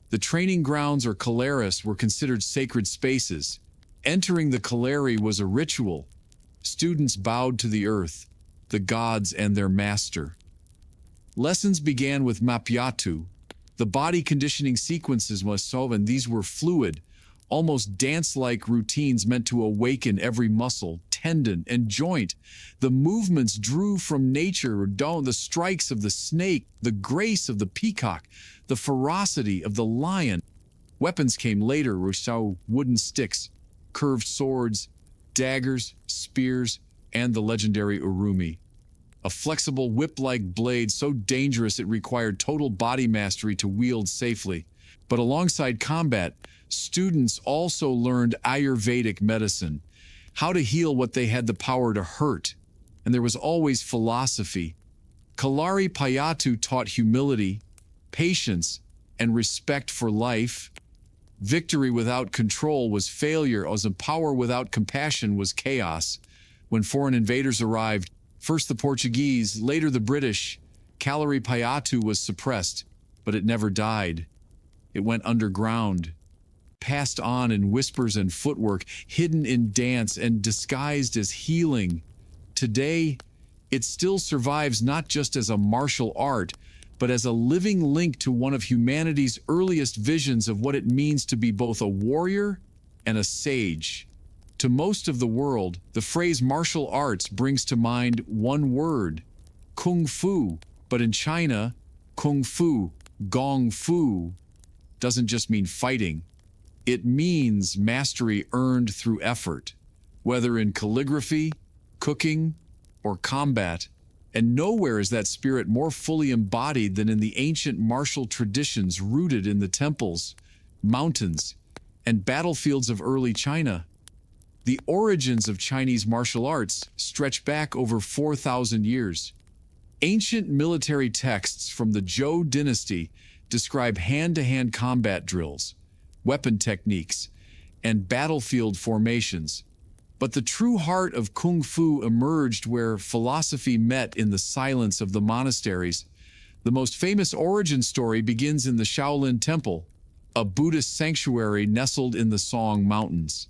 The training grounds or kalaris were considered sacred spaces. Entering the kalari was a ritual. Students bowed to the earth, the gods and their master. Lessons began with Mapyatu. The body conditioning sequences was so, and these were fluid, almost dance-like routines meant to awaken every muscle, tendon, and joint. The movements drew from nature, the strikes of the snake, the grace of the peacock, the ferocity of the lion. Weapons came later, wooden sticks, curved swords, daggers, spears, and the legendary urumi, a flexible whip-like blade so dangerous it required total body mastery to wield safely. But alongside combat, students also learned Ayurvedic medicine, how to heal what they had the power to hurt. And there was always philosophy. Kalari Payattu taught humility, patience, and respect for life. Victory without control was failure, as a power without compassion was chaos. When foreign invaders arrived, first the Portuguese, later the British, Kalari Payattu was suppressed, but it never died. It went underground, passed on in whispers and footwork, hidden in dance and disguised as healing. Today, it still survives not just as a martial art, but as a living link to one of humanity's earliest visions of what it means to be both a warrior and a sage. To most of the world, the phrase martial arts brings to mind one word, kung fu. But in China, kung fu, gong fu, doesn't just mean fighting. It means mastery earned through effort, whether in calligraphy, cooking, or combat. And nowhere is that spirit more fully embodied than in the ancient martial traditions rooted in the temples, mountains, and battlefields of early China. The origins of Chinese martial arts stretch back over 4,000 years. Ancient military texts from the Zhou dynasty describe hand-to-hand combat drills, weapon techniques, and battlefield formations. But the true heart of Kung Fu emerged where philosophy met in the silence of the monasteries. The most famous origin story begins in the Shaolin Temple, a Buddhist sanctuary nestled in the Song Mountains.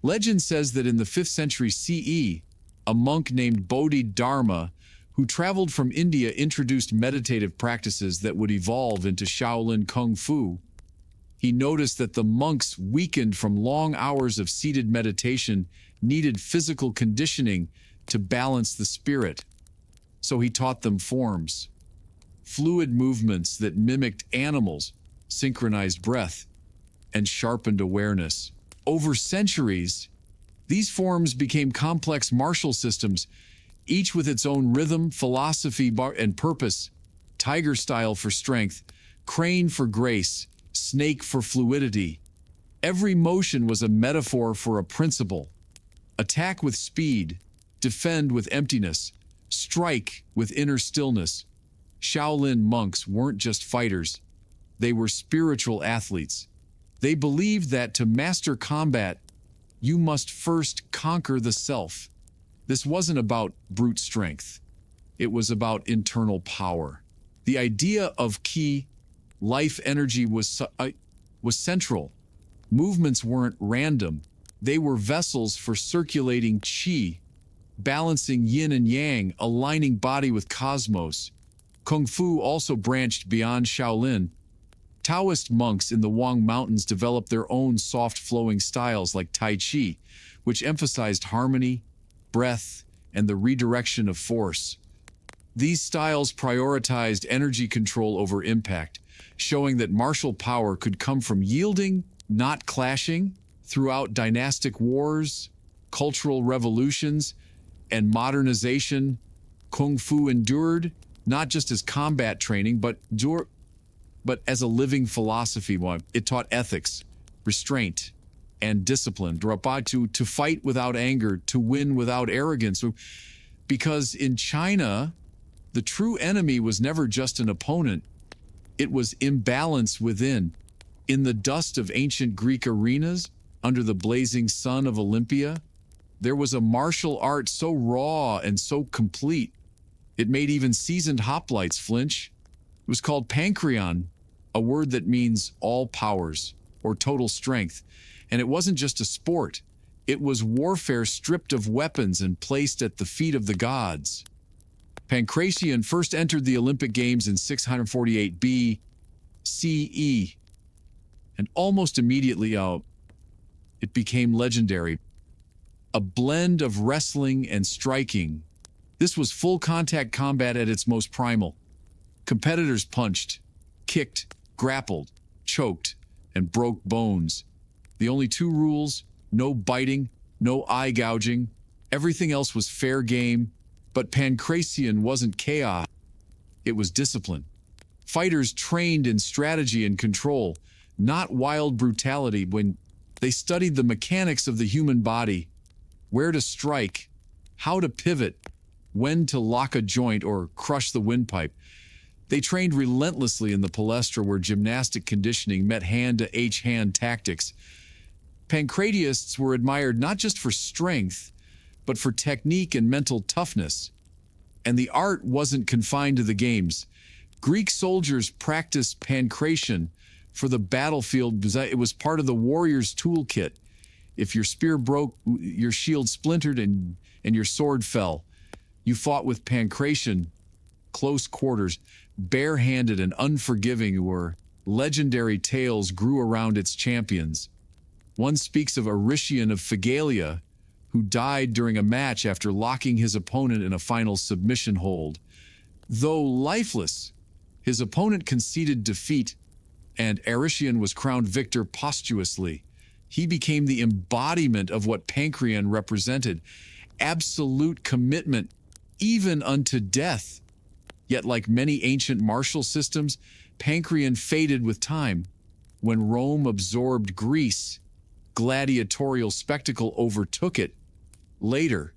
Legend says that in the 5th century CE, a monk named Bodhidharma who traveled from India, introduced meditative practices that would evolve into Shaolin Kung Fu. He noticed that the monks, weakened from long hours of seated meditation, needed physical conditioning to balance the spirit. So he taught them forms, fluid movements that mimicked animals, synchronized breath, and sharpened awareness. Over centuries, these forms became complex martial systems, each with its own rhythm, philosophy, and purpose. Tiger style for strength, crane for grace, snake for fluidity. Every motion was a metaphor for a principle. Attack with speed, defend with emptiness, strike with inner stillness. Shaolin monks weren't just fighters, they were spiritual athletes. They believed that to master combat, you must first conquer the self. This wasn't about brute strength. It was about internal power. The idea of ki, life energy, was central. Movements weren't random. They were vessels for circulating qi, balancing yin and yang, aligning body with cosmos. Kung Fu also branched beyond Shaolin. Taoist monks in the Wang Mountains developed their own soft flowing styles like Tai Chi, which emphasized harmony, breath, and the redirection of force. These styles prioritized energy control over impact, showing that martial power could come from yielding, not clashing. Throughout dynastic wars, cultural revolutions, and modernization, Kung Fu endured, not just as combat training, but as a living philosophy. It taught ethics, restraint, and discipline. To fight without anger, to win without arrogance. Because in China, the true enemy was never just an opponent. It was imbalance within. In the dust of ancient Greek arenas, under the blazing sun of Olympia, there was a martial art so raw and so complete, it made even seasoned hoplites flinch. It was called pankrion, a word that means all powers, or total strength. And it wasn't just a sport. It was warfare stripped of weapons and placed at the feet of the gods. Pancration first entered the Olympic Games in 648 BCE, and almost immediately it became legendary. A blend of wrestling and striking. This was full contact combat at its most primal. Competitors punched, kicked, grappled, choked, and broke bones. The only two rules: no biting, no eye gouging. Everything else was fair game. But pancration wasn't chaos. It was discipline. Fighters trained in strategy and control, not wild brutality. When they studied the mechanics of the human body, where to strike, how to pivot, when to lock a joint or crush the windpipe. They trained relentlessly in the palestra, where gymnastic conditioning met hand-to-hand tactics. Pancratists were admired not just for strength, but for technique and mental toughness. And the art wasn't confined to the games. Greek soldiers practiced pancration for the battlefield. It was part of the warrior's toolkit. If your spear broke, your shield splintered, and your sword fell, you fought with pancration, close quarters, barehanded and unforgiving, where legendary tales grew around its champions. One speaks of Arician of Phegalia, who died during a match after locking his opponent in a final submission hold. Though lifeless, his opponent conceded defeat, and Arician was crowned victor posthumously. He became the embodiment of what pancration represented: absolute commitment, even unto death. Yet, like many ancient martial systems, pancration faded with time. When Rome absorbed Greece, gladiatorial spectacle overtook it. Later,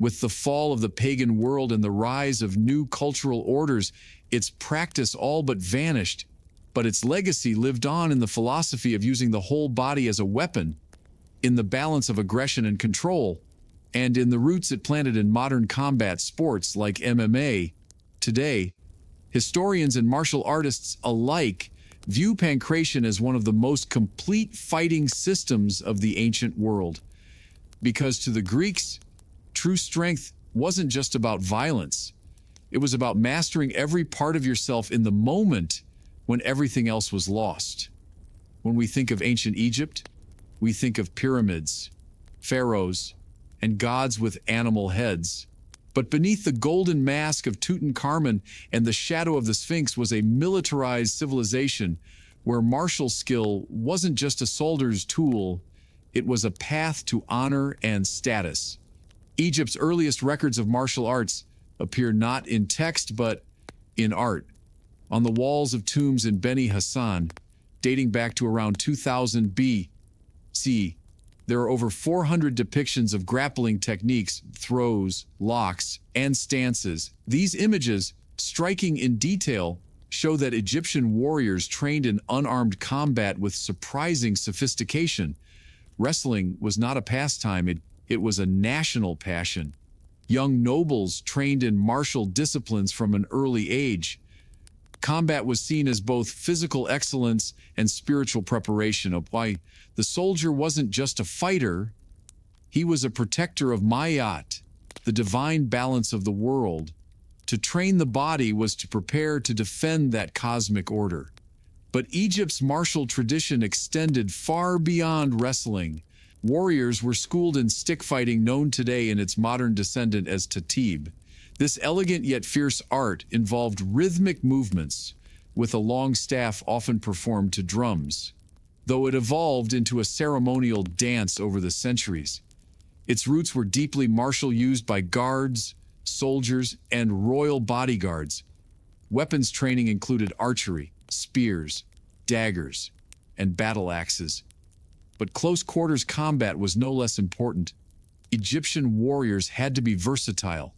with the fall of the pagan world and the rise of new cultural orders, its practice all but vanished, but its legacy lived on in the philosophy of using the whole body as a weapon, in the balance of aggression and control, and in the roots it planted in modern combat sports like MMA. Today, historians and martial artists alike view pancration as one of the most complete fighting systems of the ancient world. Because to the Greeks, true strength wasn't just about violence. It was about mastering every part of yourself in the moment when everything else was lost. When we think of ancient Egypt, we think of pyramids, pharaohs, and gods with animal heads. But beneath the golden mask of Tutankhamun and the shadow of the Sphinx was a militarized civilization where martial skill wasn't just a soldier's tool, it was a path to honor and status. Egypt's earliest records of martial arts appear not in text but in art. On the walls of tombs in Beni Hassan, dating back to around 2000 BC, there are over 400 depictions of grappling techniques, throws, locks, and stances. These images, striking in detail, show that Egyptian warriors trained in unarmed combat with surprising sophistication. Wrestling was not a pastime, it was a national passion. Young nobles trained in martial disciplines from an early age. Combat was seen as both physical excellence and spiritual preparation. Of why the soldier wasn't just a fighter, he was a protector of Mayat, the divine balance of the world. To train the body was to prepare to defend that cosmic order. But Egypt's martial tradition extended far beyond wrestling. Warriors were schooled in stick fighting, known today in its modern descendant as Tatib. This elegant yet fierce art involved rhythmic movements, with a long staff often performed to drums, though it evolved into a ceremonial dance over the centuries. Its roots were deeply martial, used by guards, soldiers, and royal bodyguards. Weapons training included archery, spears, daggers, and battle axes. But close quarters combat was no less important. Egyptian warriors had to be versatile.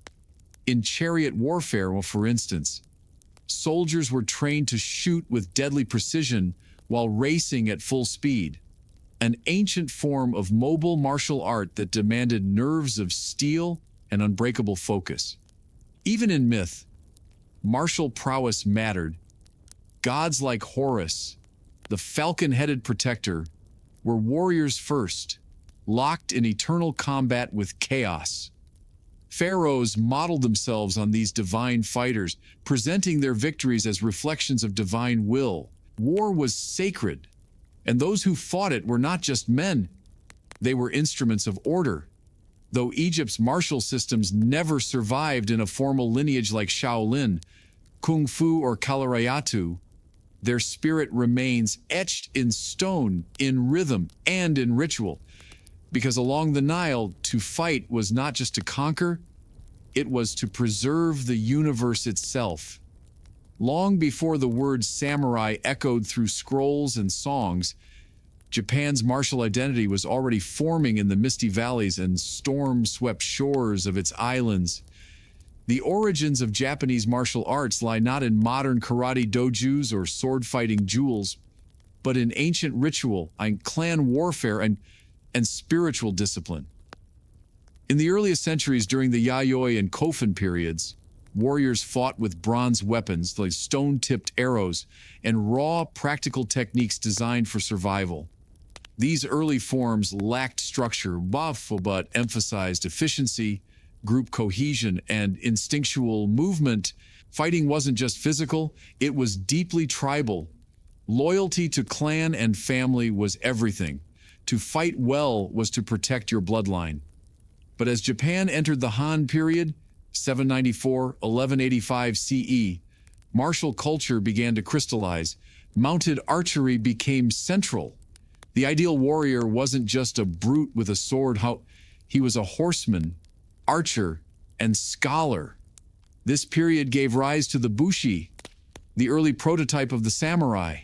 In chariot warfare, for instance, soldiers were trained to shoot with deadly precision while racing at full speed, an ancient form of mobile martial art that demanded nerves of steel and unbreakable focus. Even in myth, martial prowess mattered. Gods like Horus, the falcon-headed protector, were warriors first, locked in eternal combat with chaos. Pharaohs modeled themselves on these divine fighters, presenting their victories as reflections of divine will. War was sacred, and those who fought it were not just men, they were instruments of order. Though Egypt's martial systems never survived in a formal lineage like Shaolin, Kung Fu, or Kalarayatu, their spirit remains etched in stone, in rhythm, and in ritual. Because along the Nile, to fight was not just to conquer, it was to preserve the universe itself. Long before the word samurai echoed through scrolls and songs, Japan's martial identity was already forming in the misty valleys and storm-swept shores of its islands. The origins of Japanese martial arts lie not in modern karate dojus or sword-fighting jewels, but in ancient ritual, and clan warfare, and spiritual discipline. In the earliest centuries during the Yayoi and Kofun periods, warriors fought with bronze weapons like stone-tipped arrows and raw, practical techniques designed for survival. These early forms lacked structure, but emphasized efficiency, group cohesion, and instinctual movement. Fighting wasn't just physical, it was deeply tribal. Loyalty to clan and family was everything. To fight well was to protect your bloodline. But as Japan entered the Han period, 794–1185 CE, martial culture began to crystallize. Mounted archery became central. The ideal warrior wasn't just a brute with a sword, he was a horseman, archer, and scholar. This period gave rise to the bushi, the early prototype of the samurai,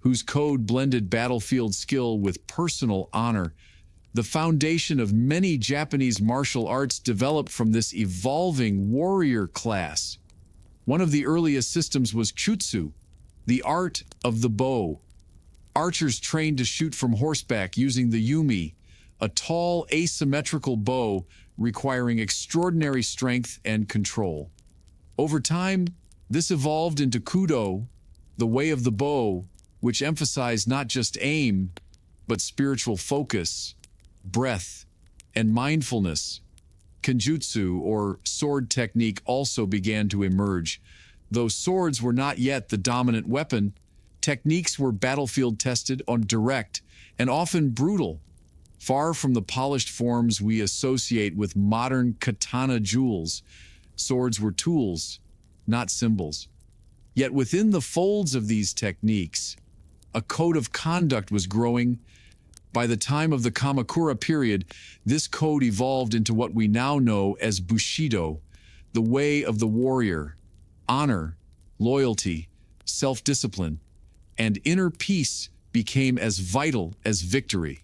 whose code blended battlefield skill with personal honor. The foundation of many Japanese martial arts developed from this evolving warrior class. One of the earliest systems was chutsu, the art of the bow. Archers trained to shoot from horseback using the yumi, a tall, asymmetrical bow requiring extraordinary strength and control. Over time, this evolved into kudo, the way of the bow, which emphasized not just aim, but spiritual focus, breath, and mindfulness. Kenjutsu, or sword technique, also began to emerge. Though swords were not yet the dominant weapon, techniques were battlefield-tested on direct and often brutal, far from the polished forms we associate with modern katana jewels. Swords were tools, not symbols. Yet within the folds of these techniques, a code of conduct was growing. By the time of the Kamakura period, this code evolved into what we now know as Bushido, the way of the warrior. Honor, loyalty, self-discipline, and inner peace became as vital as victory.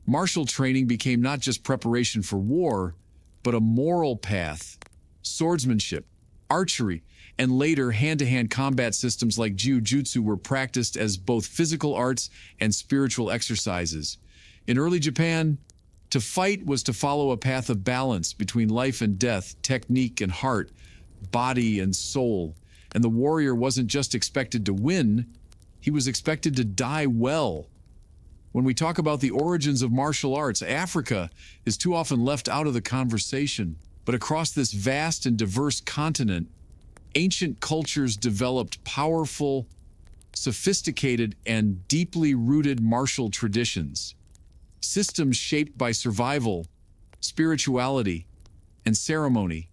Martial training became not just preparation for war, but a moral path. Swordsmanship, archery, and later hand-to-hand combat systems like jiu-jitsu were practiced as both physical arts and spiritual exercises. In early Japan, to fight was to follow a path of balance between life and death, technique and heart, body and soul. And the warrior wasn't just expected to win, he was expected to die well. When we talk about the origins of martial arts, Africa is too often left out of the conversation. But across this vast and diverse continent, ancient cultures developed powerful, sophisticated, and deeply rooted martial traditions. Systems shaped by survival, spirituality, and ceremony.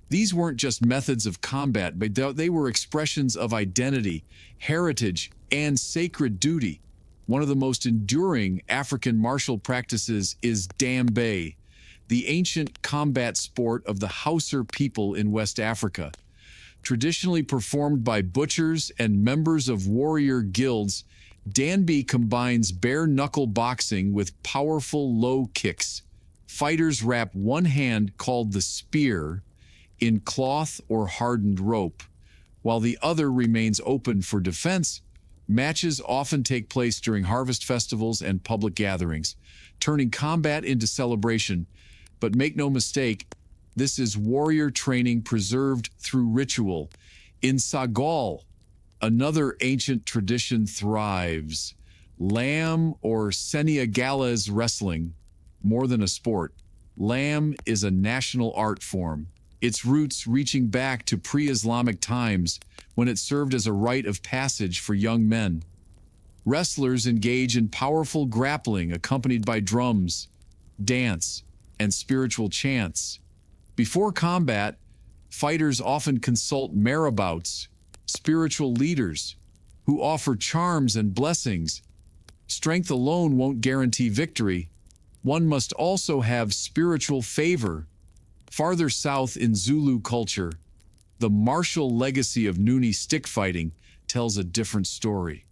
These weren't just methods of combat, but they were expressions of identity, heritage, and sacred duty. One of the most enduring African martial practices is Dambe, the ancient combat sport of the Hausa people in West Africa. Traditionally performed by butchers and members of warrior guilds, Dambe combines bare-knuckle boxing with powerful low kicks. Fighters wrap one hand, called the spear, in cloth or hardened rope, while the other remains open for defense. Matches often take place during harvest festivals and public gatherings, turning combat into celebration. But make no mistake, this is warrior training preserved through ritual. In Sagal, another ancient tradition thrives. Lamb or Senegalese wrestling, more than a sport. Lamb is a national art form, its roots reaching back to pre-Islamic times when it served as a rite of passage for young men. Wrestlers engage in powerful grappling accompanied by drums, dance, and spiritual chants. Before combat, fighters often consult marabouts, spiritual leaders, who offer charms and blessings. Strength alone won't guarantee victory. One must also have spiritual favor. Farther south in Zulu culture, the martial legacy of Nguni stick fighting tells a different story.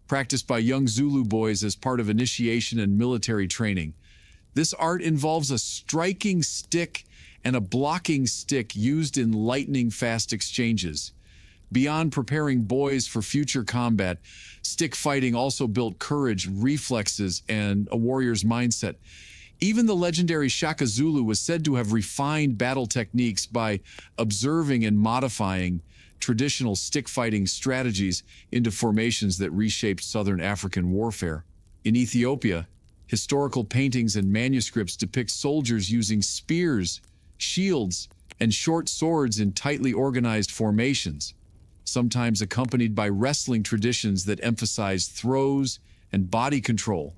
Practiced by young Zulu boys as part of initiation and military training, this art involves a striking stick and a blocking stick used in lightning-fast exchanges. Beyond preparing boys for future combat, stick fighting also built courage, reflexes, and a warrior's mindset. Even the legendary Shaka Zulu was said to have refined battle techniques by observing and modifying traditional stick-fighting strategies into formations that reshaped southern African warfare. In Ethiopia, historical paintings and manuscripts depict soldiers using spears, shields, and short swords in tightly organized formations, sometimes accompanied by wrestling traditions that emphasize throws and body control,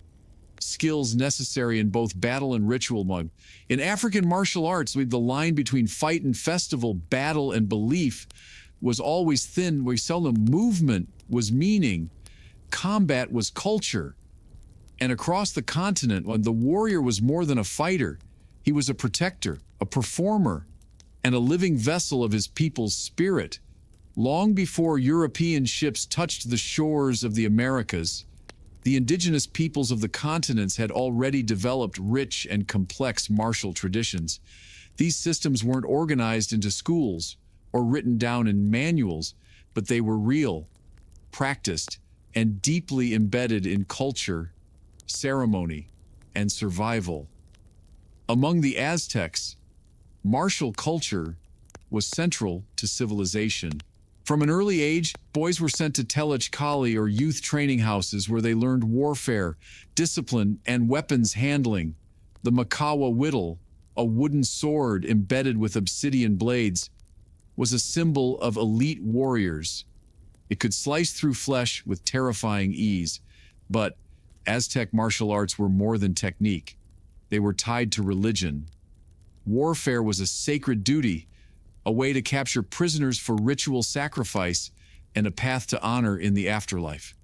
skills necessary in both battle and ritual mode. In African martial arts, the line between fight and festival, battle and belief, was always thin. We seldom movement was meaning, combat was culture. And across the continent, when the warrior was more than a fighter, he was a protector, a performer, and a living vessel of his people's spirit. Long before European ships touched the shores of the Americas, the indigenous peoples of the continents had already developed rich and complex martial traditions. These systems weren't organized into schools or written down in manuals, but they were real, practiced, and deeply embedded in culture, ceremony, and survival. Among the Aztecs, martial culture was central to civilization. From an early age, boys were sent to Telechkali or youth training houses where they learned warfare, discipline, and weapons handling. The Makawa Whittle, a wooden sword embedded with obsidian blades, was a symbol of elite warriors. It could slice through flesh with terrifying ease, but Aztec martial arts were more than technique. They were tied to religion. Warfare was a sacred duty, a way to capture prisoners for ritual sacrifice, and a path to honor in the afterlife.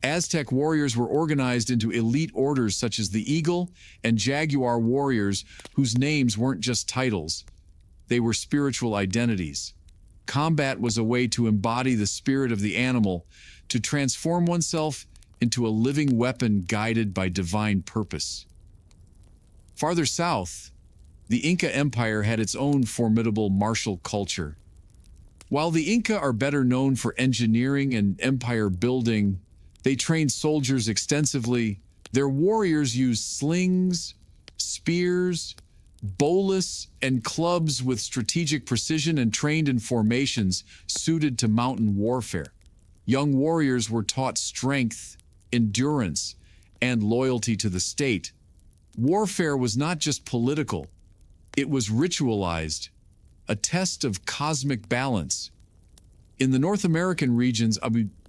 Aztec warriors were organized into elite orders such as the Eagle and Jaguar warriors, whose names weren't just titles. They were spiritual identities. Combat was a way to embody the spirit of the animal, to transform oneself into a living weapon guided by divine purpose. Farther south, the Inca Empire had its own formidable martial culture. While the Inca are better known for engineering and empire building, they trained soldiers extensively. Their warriors used slings, spears, bolas, and clubs with strategic precision and trained in formations suited to mountain warfare. Young warriors were taught strength, endurance, and loyalty to the state. Warfare was not just political, it was ritualized, a test of cosmic balance. In the North American regions,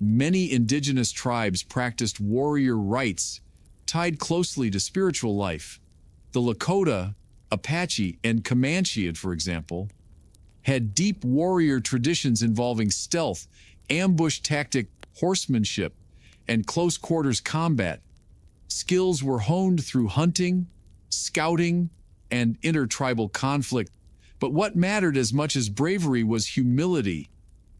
many indigenous tribes practiced warrior rites tied closely to spiritual life. The Lakota, Apache, and Comanche, for example, had deep warrior traditions involving stealth, ambush tactic, horsemanship, and close-quarters combat. Skills were honed through hunting, scouting, and intertribal conflict. But what mattered as much as bravery was humility.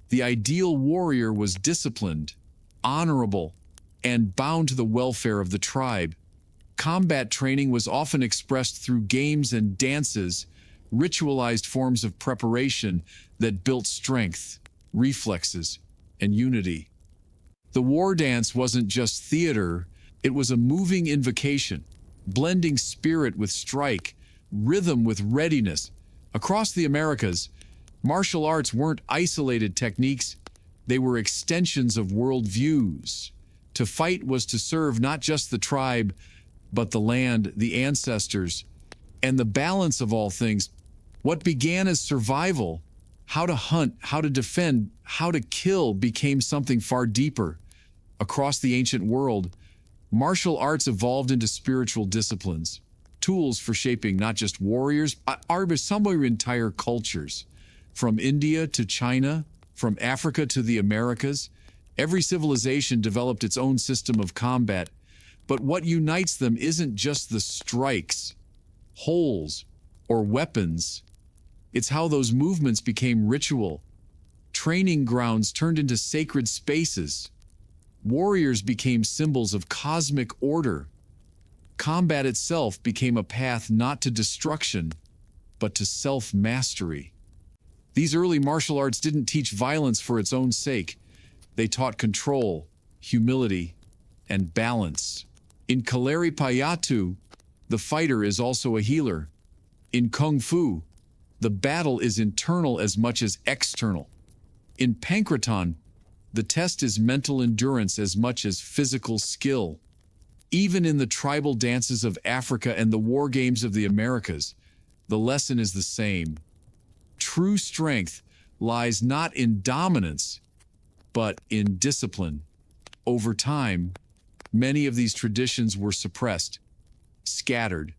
The ideal warrior was disciplined, honorable, and bound to the welfare of the tribe. Combat training was often expressed through games and dances, ritualized forms of preparation that built strength, reflexes, and unity. The war dance wasn't just theater, it was a moving invocation, blending spirit with strike, rhythm with readiness. Across the Americas, martial arts weren't isolated techniques, they were extensions of worldviews. To fight was to serve not just the tribe, but the land, the ancestors, and the balance of all things. What began as survival, how to hunt, how to defend, how to kill, became something far deeper. Across the ancient world, martial arts evolved into spiritual disciplines, tools for shaping not just warriors, but some entire cultures. From India to China, from Africa to the Americas, every civilization developed its own system of combat. But what unites them isn't just the strikes, holes, or weapons. It's how those movements became ritual. Training grounds turned into sacred spaces. Warriors became symbols of cosmic order. Combat itself became a path not to destruction, but to self-mastery. These early martial arts didn't teach violence for its own sake. They taught control, humility, and balance. In Kalaripayattu, the fighter is also a healer. In Kung Fu, the battle is internal as much as external. In Pankraton, the test is mental endurance as much as physical skill. Even in the tribal dances of Africa and the war games of the Americas, the lesson is the same. True strength lies not in dominance, but in discipline. Over time, many of these traditions were suppressed, scattered,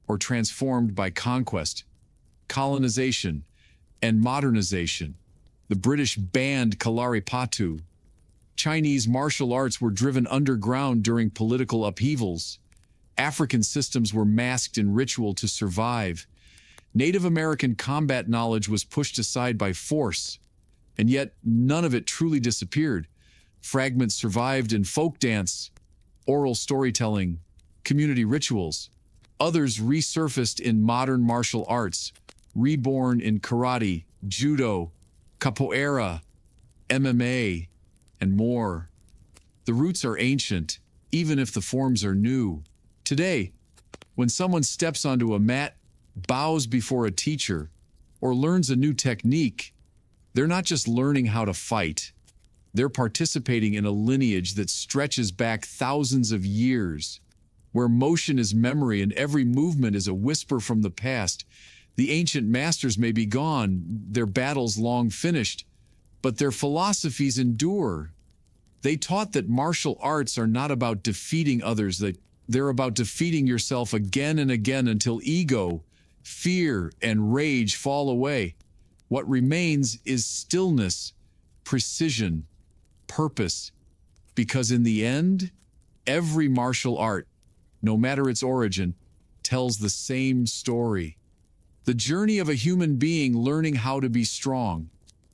or transformed by conquest, colonization, and modernization. The British banned Kalaripayattu. Chinese martial arts were driven underground during political upheavals. African systems were masked in ritual to survive. Native American combat knowledge was pushed aside by force, and yet none of it truly disappeared. Fragments survived in folk dance, oral storytelling, community rituals. Others resurfaced in modern martial arts, reborn in karate, judo, capoeira, MMA, and more. The roots are ancient, even if the forms are new. Today, when someone steps onto a mat, bows before a teacher, or learns a new technique, they're not just learning how to fight. They're participating in a lineage that stretches back thousands of years. where motion is memory and every movement is a whisper from the past. The ancient masters may be gone, their battles long finished, but their philosophies endure. They taught that martial arts are not about defeating others, that they're about defeating yourself again and again until ego, fear, and rage fall away. What remains is stillness, precision, purpose, because in the end, every martial art, no matter its origin, tells the same story. The journey of a human being learning how to be strong,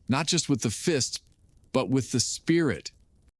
not just with the fist, but with the spirit.